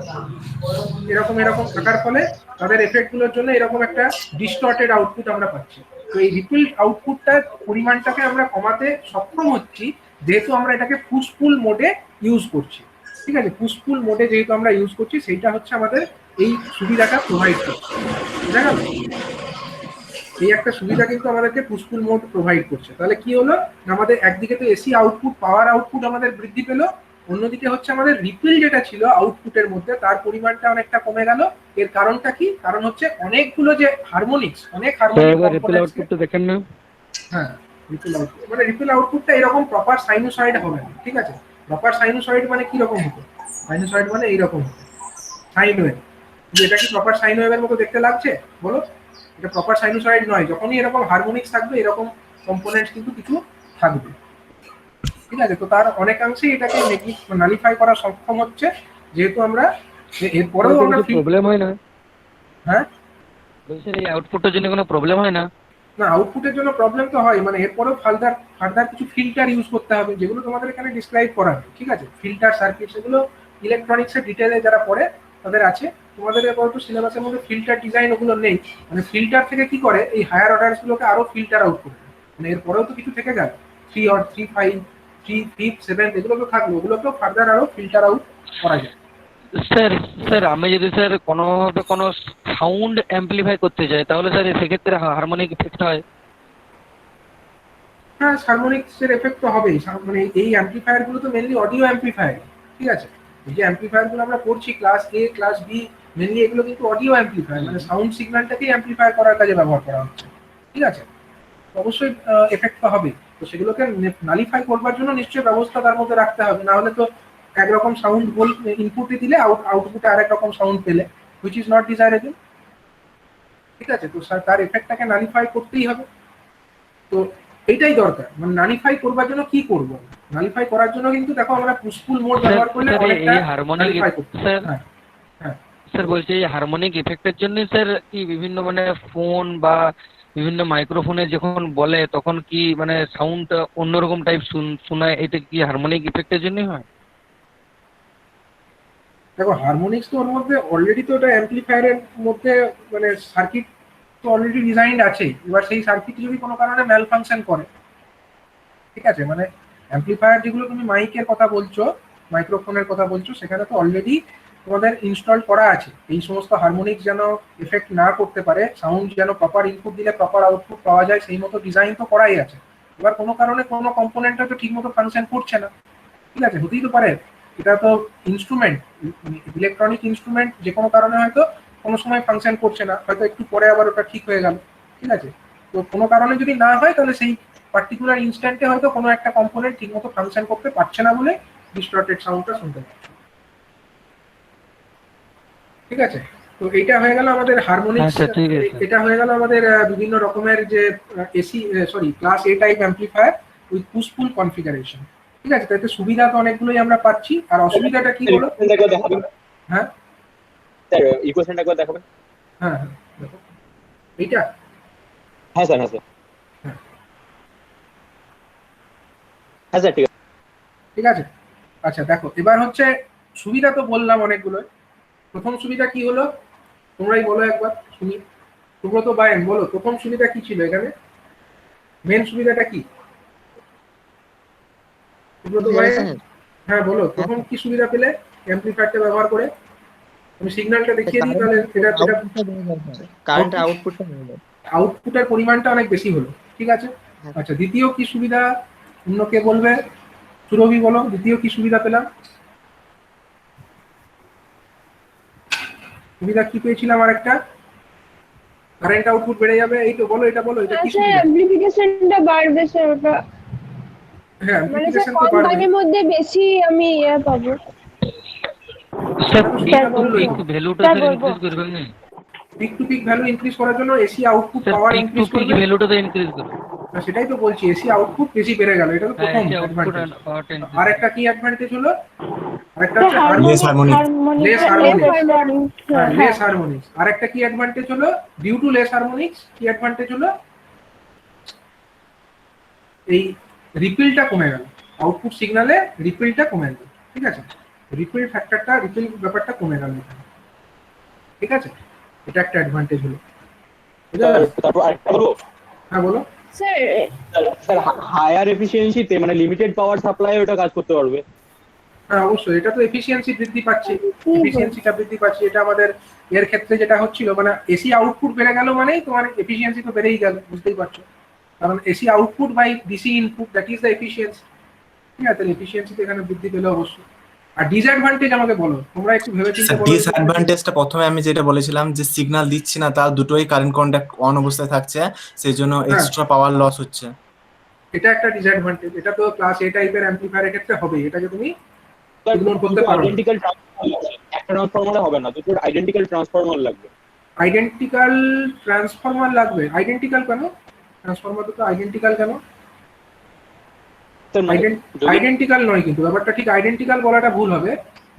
এরকম এরকম থাকার ফলে তাদের এফেক্ট গুলোর জন্য এরকম একটা ডিস্টর্টেড আউটপুট আমরা পাচ্ছি। তো এই রিপিল আউটপুটটার পরিমাণটাকে আমরা কমাতে সক্ষম হচ্ছি যেহেতু আমরা এটাকে পুশ পুল মোডে ইউজ করছি, ঠিক আছে? পুশ পুল মোডে যেহেতু আমরা ইউজ করছি, সেইটা হচ্ছে আমাদের এই সুবিধাটা প্রোভাইড করছে, বুঝা গেল? এই একটা সুবিধা কিন্তু আমাদেরকে পুশ পুল মোড প্রোভাইড করছে। তাহলে কি হলো, আমাদের একদিকে তো এসি আউটপুট, পাওয়ার আউটপুট আমাদের বৃদ্ধি পেলো, অন্যদিকে হচ্ছে আমাদের রিপিল যেটা ছিল আউটপুটের মধ্যে তার পরিমাণটা অনেকটা কমে গেল। এর কারণটা কি? কারণ হচ্ছে অনেকগুলো যে হারমোনিক্স, অনেক হারমোনিক এবার রিপেল কম্পোনেন্টস। আউটপুটটা দেখেন না। হ্যাঁ, রিপিল আউটপুট মানে রিপিল আউটপুটটা এরকম প্রপার সাইনোসয়েড হবে না, ঠিক আছে? প্রপার সাইনোসয়েড মানে কি রকম হতো? সাইনোসয়েড মানে এইরকম হতো, সাইন ওয়েভ। এটা কি প্রপার সাইন ওয়েভের মতো দেখতে লাগছে? বলো, এটা প্রপার সাইনোসয়েড নয়। যখনই এরকম হারমোনিক্স থাকবে এরকম কম্পোনেন্টস কিন্তু কিছু থাকবে, ঠিক আছে? তো তার অনেকাংশেই এটাকে নালিফাই করা সক্ষম হচ্ছে, যেহেতু আমরা এরপরেও আমরা কিছু প্রবলেম হয় না? হ্যাঁ, বলছেন এই আউটপুটটার জন্য কোনো প্রবলেম হয় না? না, আউটপুটের জন্য প্রবলেম তো হয়, মানে এরপরেও ফার্দার কিছু ফিল্টার ইউজ করতে হবে, যেগুলো তোমাদের এখানে ডিসক্রাইব করা হবে, ঠিক আছে? ফিল্টার সার্কিট, সেগুলো ইলেকট্রনিক্সের ডিটেলে যারা পড়ে তাদের আছে। তোমাদের এরপর তো সিলেবাসের মধ্যে ফিল্টার ডিজাইন ওগুলো নেই। মানে ফিল্টার থেকে কি করে, এই হায়ার অর্ডার্স গুলোকে আরো ফিল্টার আউট করে। মানে এরপরেও তো কিছু থেকে গেল, 3 5 3 5 7 এগুলো তো থাকলো, ওগুলোকেও ফার্দার আরো ফিল্টার আউট করা যায়। স্যার আমি যদি স্যার কোনোভাবে কোনো সাউন্ড অ্যাম্পলিফাই করতে চাই তাহলে স্যার সেক্ষেত্রে হারমোনিক ইফেক্ট হয়? হ্যাঁ, হারমোনিক্সের এফেক্ট তো হবেই। মানে এই অ্যাম্পলিফায়ার গুলো তো মেনলি অডিও অ্যাম্পলিফায়ার, ঠিক আছে? এই যে অ্যাম্পলিফায়ার গুলো আমরা পড়ছি ক্লাস এ ক্লাস বি, মেনলি এগুলো কিন্তু অডিও অ্যাম্পলিফায়ার, মানে সাউন্ড সিগন্যালটাকেই অ্যাম্পলিফাই করার কাজে ব্যবহার করা হচ্ছে, ঠিক আছে? তো অবশ্যই এফেক্ট তো হবে। তো সেগুলোকে নালিফাই করবার জন্য নিশ্চয়ই ব্যবস্থা তার মধ্যে রাখতে হবে, না হলে তো একরকম সাউন্ড ইনপুটে দিলে আউটপুটে আরেক রকম সাউন্ড পেলে, হুইচ ইজ নট ডিজায়ারেবল, ঠিক আছে? তো তার এফেক্টটাকে নালিফাই করতেই হবে। তো এইটাই দরকার, মানে নালিফাই করবার জন্য কি করব? নালিফাই করার জন্য কিন্তু দেখো আমরা পুশপুল মোড ব্যবহার করলে অনেকটা নালিফাই করতে পারি। হ্যাঁ, হ্যাঁ স্যার বলছি এই হারমোনিক ইফেক্টের জন্য স্যার কি বিভিন্ন মানে ফোন বা বিভিন্ন মাইক্রোফোনে যখন বলে তখন কি মানে সাউন্ডটা অন্যরকম টাইপ শোনায়, এটা কি হারমোনিক ইফেক্টের জন্যই হয়? দেখো, হারমোনিক্স তো ওর মধ্যে অলরেডি তো ওটা অ্যাম্পলিফায়ারের মধ্যে মানে সার্কিট তো অলরেডি ডিজাইনড আছে। এবার সেই সার্কিট যদি কোনো কারণে ম্যাল ফাংশন করে, ঠিক আছে, মানে অ্যাম্পলিফায়ার যেগুলো তুমি মাইকের কথা বলছো, মাইক্রোফোনের কথা বলছো, সেখানে তো অলরেডি তোমাদের ইনস্টল করা আছে এই সমস্ত হারমোনিক্স যেন এফেক্ট না করতে পারে, সাউন্ড যেন প্রপার ইনপুট দিলে প্রপার আউটপুট পাওয়া যায়, সেই মতো ডিজাইন তো করাই আছে। এবার কোনো কারণে কোনো কম্পোনেন্টটা তো ঠিক মতো ফাংশন করছে না, ঠিক আছে, হতেই তো পারে। এটা তো ইনস্ট্রুমেন্ট, ইলেকট্রনিক ইনস্ট্রুমেন্ট, যে কোনো কারণে হয়তো কোনো সময় ফাংশন করছে না, হয়তো একটু পরে আবার ওটা ঠিক হয়ে গেল, ঠিক আছে? তো কোনো কারণে যদি না হয় তাহলে সেই পার্টিকুলার ইনস্ট্যান্টে হয়তো কোনো একটা কম্পোনেন্ট ঠিকমতো ফাংশন করতে পারছে না বলে ডিস্টর্টেড সাউন্ডটা শুনতে পাচ্ছে, ঠিক আছে? তো এইটা হয়ে গেল আমাদের হারমোনিক্স। এটা হয়ে গেল আমাদের বিভিন্ন রকমের যে AC class A type amplifier with push pull configuration, ঠিক আছে? তাতে সুবিধা তো অনেকগুলোই আমরা পাচ্ছি, আর অসুবিধাটা কি হলো? হ্যাঁ স্যার ইকুয়েশনটা করে দেখাবেন। হ্যাঁ হ্যাঁ, দেখো এইটা। হ্যাঁ স্যার, হ্যাঁ স্যার, হ্যাঁ স্যার, ঠিক আছে, ঠিক আছে। আচ্ছা দেখো, এবার হচ্ছে সুবিধা তো বললাম অনেকগুলো। প্রথম সুবিধা কি হলো তোমরাই বলো একবার শুনি। সুব্রত বায়েন বলো, প্রথম সুবিধা কি ছিল এখানে? মেন সুবিধাটা কি? সুব্রত বায়েন, হ্যাঁ বলো, প্রথম কি সুবিধা পেলে অ্যাম্পলিফায়ারটা ব্যবহার করে? আমি সিগন্যালটা দেখিয়ে দিই তাহলে। কারেন্ট আউটপুটটা নিয়ে যাবে, আউটপুটের পরিমাণটা অনেক বেশি হলো, ঠিক আছে। আচ্ছা, দ্বিতীয় কি সুবিধা অন্য কে বলবে? সুরভি বলো, দ্বিতীয় কি সুবিধা পেলাম? সুবিধা কি পেয়েছিলাম আরেকটা? কারেন্ট আউটপুট বেড়ে যাবে, এই তো বলো, এটা বলো, এটা কি সুবিধা? অ্যাপ্লিকেশনটা বাড়বে স্যার, ওটা হ্যাঁ, মানে অ্যাপ্লিকেশন তো কম বাড়বে। দামের মধ্যে বেশি আমি পাবো। একটু ভ্যালুটা স্যার ইনক্রিজ করবেন না? Peak to peak value increase করার জন্য এসি আউটপুট পাওয়ার ইনক্রিজ করবে, ভ্যালুটা তো ইনক্রিজ করবে। সেটাই তো বলছি, এসি আউটপুট বেশি বেড়ে গেল, এটা তো প্রথম অ্যাডভান্টেজ। আরেকটা কি অ্যাডভান্টেজ হলো? আরেকটা হচ্ছে লেস হারমোনিক, লেস হারমোনিক্স। আরেকটা কি অ্যাডভান্টেজ হলো? ডিউ টু লেস হারমোনিক্স কি অ্যাডভান্টেজ হলো? এই রিপিলটা কমে গেল, আউটপুট সিগন্যালে রিপিলটা কমে গেল, ঠিক আছে? রিপিল ফ্যাক্টরটা, রিপিল ব্যাপারটা কমে গেল এখানে, ঠিক আছে? এটা একটা অ্যাডভান্টেজ হলো। তারপর আরেকটা বলবো। হ্যাঁ বলো। স্যার হায়ার এফিসিয়েন্সিতে মানে লিমিটেড পাওয়ার সাপ্লাই ওটা কাজ করতে পারবে। হ্যাঁ অবশ্যই, এটা তো এফিসিয়েন্সি বৃদ্ধি পাচ্ছে, এফিসিয়েন্সিটা বৃদ্ধি পাচ্ছে। এটা আমাদের এর ক্ষেত্রে যেটা হচ্ছিল, মানে এসি আউটপুট বেড়ে গেল মানেই তোমার এফিসিয়েন্সি তো বেড়েই গেল, বুঝতেই পারছো। কারণ AC output by DC input, that is the efficiency, ঠিক আছে, তাহলে এফিসিয়েন্সিতে এখানে বৃদ্ধি পেলে অবশ্যই। আর ডিসঅ্যাডভান্টেজ আমাকে বলো, তোমরা একটু ভেবে চিন্তে বলো। ডিসঅ্যাডভান্টেজটা প্রথমে আমি যেটা বলেছিলাম যে সিগন্যাল দিচ্ছি না, তার দুটোই কারেন্ট কন্ট্যাক্ট অন অবস্থায় থাকছে, সেই জন্য এক্সট্রা পাওয়ার লস হচ্ছে। এটা একটা ডিসঅ্যাডভান্টেজ, এটা তো ক্লাস এ টাইপের অ্যাম্পলিফায়ারের ক্ষেত্রে হবে, এটাকে তুমি ইগনোর করতে পারো না। আইডেন্টিক্যাল ট্রান্সফরমার একটা ট্রান্সফরমারে হবে না, দুটোর আইডেন্টিক্যাল ট্রান্সফরমার লাগবে। আইডেন্টিক্যাল ট্রান্সফরমার লাগবে? আইডেন্টিক্যাল কেন? ট্রান্সফরমার দুটো আইডেন্টিক্যাল কেন? আইডেন্টিক্যাল নয়, কিন্তু ব্যাপারটা ঠিক আইডেন্টিক্যাল বলাটা ভুল হবে।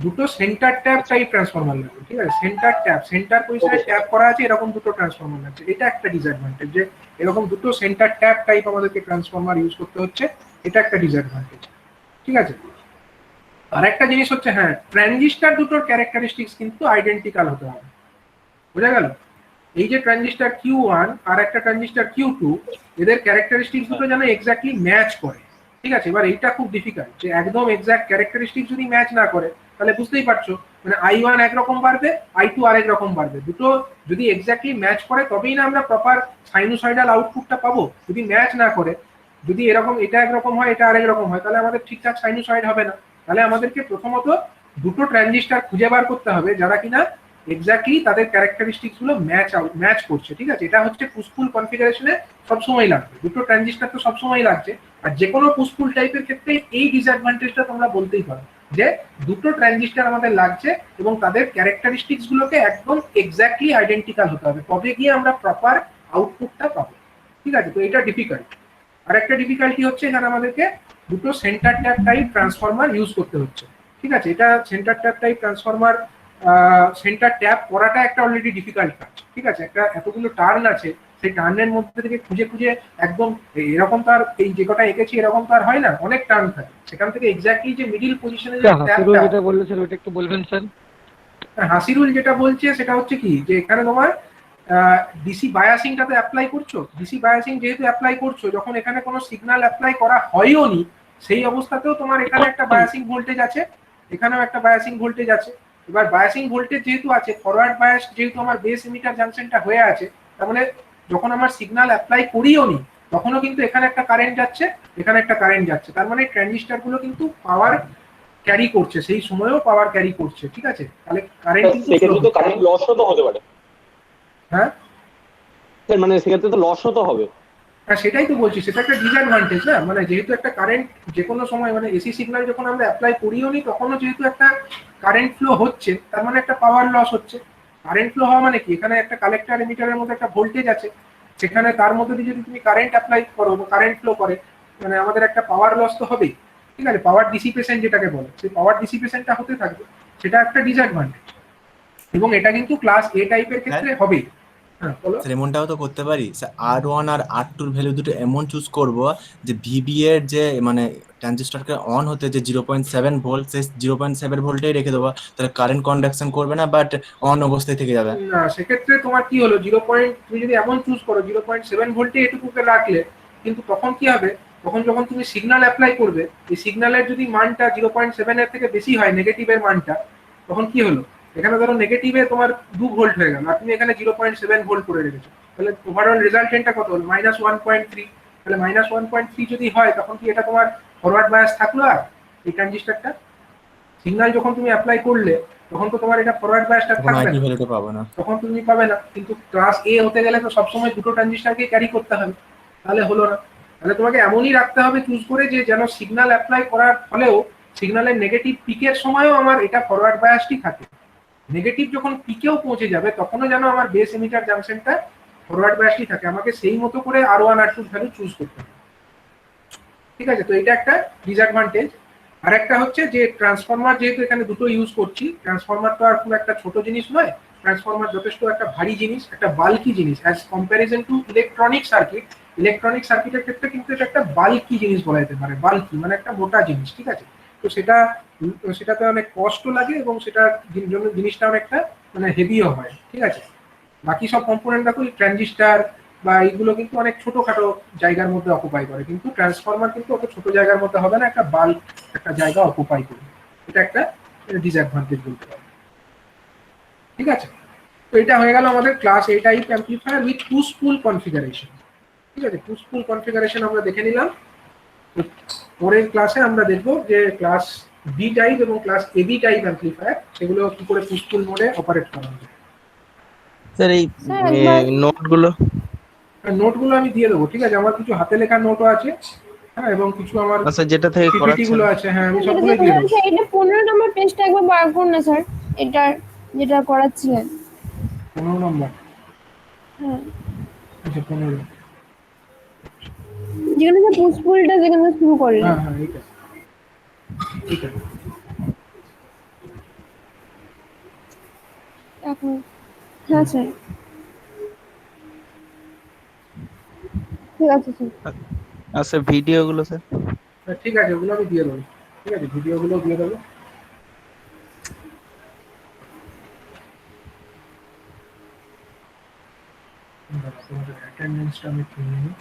দুটো সেন্টার ট্যাপ টাইপ ট্রান্সফরমার লাগবে, ঠিক আছে? সেন্টার ট্যাপ, সেন্টার পজিশনে ট্যাপ করা আছে এরকম দুটো ট্রান্সফরমার লাগছে, এটা একটা ডিসঅ্যাডভান্টেজ, যে এরকম দুটো সেন্টার ট্যাপ টাইপ আমাদেরকে ট্রান্সফরমার ইউজ করতে হচ্ছে, এটা একটা ডিসঅ্যাডভান্টেজ, ঠিক আছে? আর একটা জিনিস হচ্ছে, হ্যাঁ, ট্রানজিস্টার দুটোর ক্যারেক্টারিস্টিক্স কিন্তু আইডেন্টিক্যাল হতে হবে, বোঝা গেল? এই যে ট্রানজিস্টার Q1 আর একটা ট্রানজিস্টার Q2, এদের ক্যারেক্টারিস্টিক্স দুটো যেন এক্স্যাক্টলি ম্যাচ করে, ঠিক আছে? এবার এইটা খুব ডিফিকাল্ট, যে একদম এক্স্যাক্ট ক্যারেক্টারিস্টিক্স যদি ম্যাচ না করে, তাহলে বুঝতেই পারছো মানে I1 একরকম বাড়বে, I2 আরেক রকম বাড়বে। দুটো যদি এক্স্যাক্টলি ম্যাচ করে তবেই না আমরা প্রপার সাইনোসয়েডাল আউটপুটটা পাবো। যদি ম্যাচ না করে, যদি এরকম এটা একরকম হয় এটা আরেক রকম হয়, তাহলে আমাদের ঠিকঠাক সাইনোসয়েড হবে না। তাহলে আমাদেরকে প্রথমত দুটো ট্রানজিস্টার খুঁজে বার করতে হবে যারা কিনা এক্স্যাক্টলি তাদের ক্যারেক্টারিস্টিক্স গুলো ম্যাচ করছে, ঠিক আছে? এটা হচ্ছে পুশ-পুল কনফিগারেশনে সবসময় লাগবে, দুটো ট্রানজিস্টার তো সবসময় লাগছে। আর যে কোনো পুশ-পুল টাইপের ক্ষেত্রে এই ডিসঅ্যাডভান্টেজটা তোমরা বলতেই পারো, যে দুটো ট্রানজিস্টার আমাদের লাগছে এবং তাদের ক্যারেক্টারিস্টিক্স গুলোকে একদম এক্স্যাক্টলি আইডেন্টিক্যাল হতে হবে, তবে গিয়ে আমরা প্রপার আউটপুটটা পাবো, ঠিক আছে? তো এটা ডিফিকাল্ট। আর একটা ডিফিকাল্টি হচ্ছে এখানে আমাদেরকে দুটো centre tap type transformer use করতে হচ্ছে, ঠিক আছে? এটা centre tap type transformer centre tap করাটা একটা অলরেডি ডিফিকাল্ট কাজ, ঠিক আছে? একটা এতগুলো টার্ন আছে, সেই টার্নের মধ্যে থেকে খুঁজে খুঁজে একদম এরকম তার এই যে কটা এঁকেছি এরকম তার হয় না, অনেক টার্ন থাকে, সেখান থেকে এক্স্যাক্টলি যে মিডিল পজিশনে যে ট্যাপটা যেটা বলেছেন ওটা একটু বলবেন স্যার। হাসিরুল যেটা বলছে সেটা হচ্ছে কি, যে এখানে তোমার ডিসি বায়াসিংটা তো অ্যাপ্লাই করছো, ডিসি বায়াসিং যেহেতু অ্যাপ্লাই করছো, যখন এখানে কোনো সিগন্যাল অ্যাপ্লাই করা হয়ও নি, সেই অবস্থাতেও তোমার এখানে একটা বায়াসিং ভোল্টেজ আছে, এখানেও একটা বায়াসিং ভোল্টেজ আছে। এবার বায়াসিং ভোল্টেজ যেহেতু আছে, ফরওয়ার্ড বায়াস যেহেতু আমার বেস এমিটার জাংশনটা হয়ে আছে, তার মানে যখন আমার সিগন্যাল অ্যাপ্লাই করিও নি তখনও কিন্তু এখানে একটা কারেন্ট যাচ্ছে, এখানে একটা কারেন্ট যাচ্ছে, তার মানে ট্রানজিস্টার গুলো কিন্তু পাওয়ার ক্যারি করছে, সেই সময়েও পাওয়ার ক্যারি করছে, ঠিক আছে? তাহলে কারেন্ট কিন্তু কারেন্ট লসও তো হতে পারে। হ্যাঁ মানে সেক্ষেত্রে তো লসও তো হবে। হ্যাঁ, সেটাই তো বলছি, সেটা একটা ডিসঅ্যাডভান্টেজ না, মানে যেহেতু একটা কারেন্ট যে কোনো সময়, মানে এসি সিগন্যাল যখন আমরা অ্যাপ্লাই করিও নি তখনও যেহেতু একটা কারেন্ট ফ্লো হচ্ছে, তার মানে একটা পাওয়ার লস হচ্ছে। কারেন্ট ফ্লো হওয়া মানে কি, এখানে একটা কালেক্টর এমিটারের মধ্যে একটা ভোল্টেজ আছে, সেখানে তার মধ্যে দিয়ে যদি তুমি কারেন্ট অ্যাপ্লাই করো বা কারেন্ট ফ্লো করে, মানে আমাদের একটা পাওয়ার লস তো হবেই, ঠিক আছে? পাওয়ার ডিসিপেশন যেটাকে বলে, সেই পাওয়ার ডিসিপেশনটা হতে থাকবে, সেটা একটা ডিসঅ্যাডভান্টেজ, এবং এটা কিন্তু ক্লাস এ টাইপের ক্ষেত্রে হবেই। এমনটাও তো করতে পারি R1 আর R2 এর ভ্যালু দুটো এমন চুজ করব যে ভিবি এর যে মানে ট্রানজিস্টরকে অন হতে যে 0.7 ভোল্ট, সেই 0.7 ভোল্টেই রেখে দেবো, তাহলে কারেন্ট কন্ডাকশন করবে না, বাট অন অবস্থায় থেকে যাবে। না, সেক্ষেত্রে তোমার কি হলো, তুমি যদি এমন চুজ করো 0.7 ভোল্টে এটুকুকে রাখলে, কিন্তু তখন কি হবে, তখন যখন তুমি সিগন্যাল অ্যাপ্লাই করবে, এই সিগন্যালের যদি মানটা 0.7 এর থেকে বেশি হয়, নেগেটিভের মানটা, তখন কি হলো, এখানে ধরো নেগেটিভে তোমার 2 ভোল্ট হয়ে গেল আর তুমি এখানে 0.7 ভোল্ট করে রেখেছো, তাহলে ওভারঅল রেজাল্টেন্টটা কত হলো, -1.3। তাহলে -1.3 যদি হয়, তখন কি এটা তোমার ফরওয়ার্ড বায়াস থাকলো? আর এই ট্রানজিস্টরটা সিগন্যাল যখন তুমি অ্যাপ্লাই করলে তখন তো তোমার এটা ফরওয়ার্ড বায়াসটা থাকবে না, তখন তুমি পাবে না। কিন্তু ক্লাস এ হতে গেলে তো সবসময় দুটো ট্রানজিস্টরকে ক্যারি করতে হবে, তাহলে হলো না। তাহলে তোমাকে এমনই রাখতে হবে চুজ করে, যে যেন সিগন্যাল অ্যাপ্লাই করার ফলেও সিগন্যালের নেগেটিভ পিকের সময়ও আমার এটা ফরওয়ার্ড বায়াসটি থাকে, নেগেটিভ যখন পিকেও পৌঁছে যাবে তখনও যেন আমার বেস এমিটার জাংশনটা ফরওয়ার্ড বায়াসটি থাকে। আমাকে সেই মতো করে R1 R2 ভ্যালু চুজ করতে হবে, ঠিক আছে? তো এটা একটা ডিসঅ্যাডভান্টেজ। আর একটা হচ্ছে যে ট্রান্সফরমার যেহেতু এখানে দুটো ইউজ করছি, ট্রান্সফরমার তো আর খুব একটা ছোট জিনিস নয়, ট্রান্সফরমার যথেষ্ট একটা ভারী জিনিস, একটা বাল্কি জিনিস as comparison two electronic circuit. Electronic সার্কিটের ক্ষেত্রে কিন্তু এটা একটা বাল্কি জিনিস বলা যেতে পারে, বাল্কি মানে একটা মোটা জিনিস, ঠিক আছে? তো সেটাতে অনেক কষ্ট লাগে এবং সেটার জন্য জিনিসটা অনেকটা মানে হেভিও হয়, ঠিক আছে? বাকি সব কম্পোনেন্ট দেখো, ট্রানজিস্টার বা এইগুলো কিন্তু অনেক ছোটখাটো জায়গার মধ্যে অকুপাই করে, কিন্তু ট্রান্সফরমার কিন্তু অত ছোট জায়গার মধ্যে হবে না, একটা বাল্ক একটা জায়গা অকুপাই করে, এটা একটা ডিসঅ্যাডভান্টেজ বলতে পারি, ঠিক আছে? তো এটা হয়ে গেল আমাদের class A type amplifier with push pool configuration, ঠিক আছে? পুশ পুল কনফিগারেশন আমরা দেখে নিলাম। পরের ক্লাসে আমরা দেখবো যে ক্লাস বি টাইপ এবং ক্লাস এবি টাইপ অ্যাম্পলিফায়ার সেগুলো কি করে পুশ পুল মোডে অপারেট করা হবে। স্যার এই স্যার একবার নোটগুলো নোটগুলো আমি দিয়ে দেবো, ঠিক আছে, আমার কিছু হাতে লেখা নোটও আছে, হ্যাঁ, এবং কিছু আমার আচ্ছা যেটা থেকে পিপিটি করাচ্ছেন গুলো আছে, হ্যাঁ আমি যেটা সবগুলোই দিয়ে দিয়ে দেবো। করাচ্ছে, এটা 15 নম্বর পেজটা একবার বার করুন না স্যার, এটা যেটা করাচ্ছিলেন। 15 নম্বর, হ্যাঁ, আচ্ছা 15, যেখানে স্যার পুষ্পুলটা যেখানে শুরু করলেন। হ্যাঁ হ্যাঁ ঠিক আছে ঠিক আছে। এখন হ্যাঁ স্যার, ঠিক আছে স্যার। আচ্ছা ভিডিওগুলো স্যার হ্যাঁ, ঠিক আছে, ওগুলো আমি দিয়ে দেবো, ঠিক আছে, ভিডিওগুলো দিয়ে দেবো। তোমাদের অ্যাটেন্ডেন্সটা আমি তুলে নিই।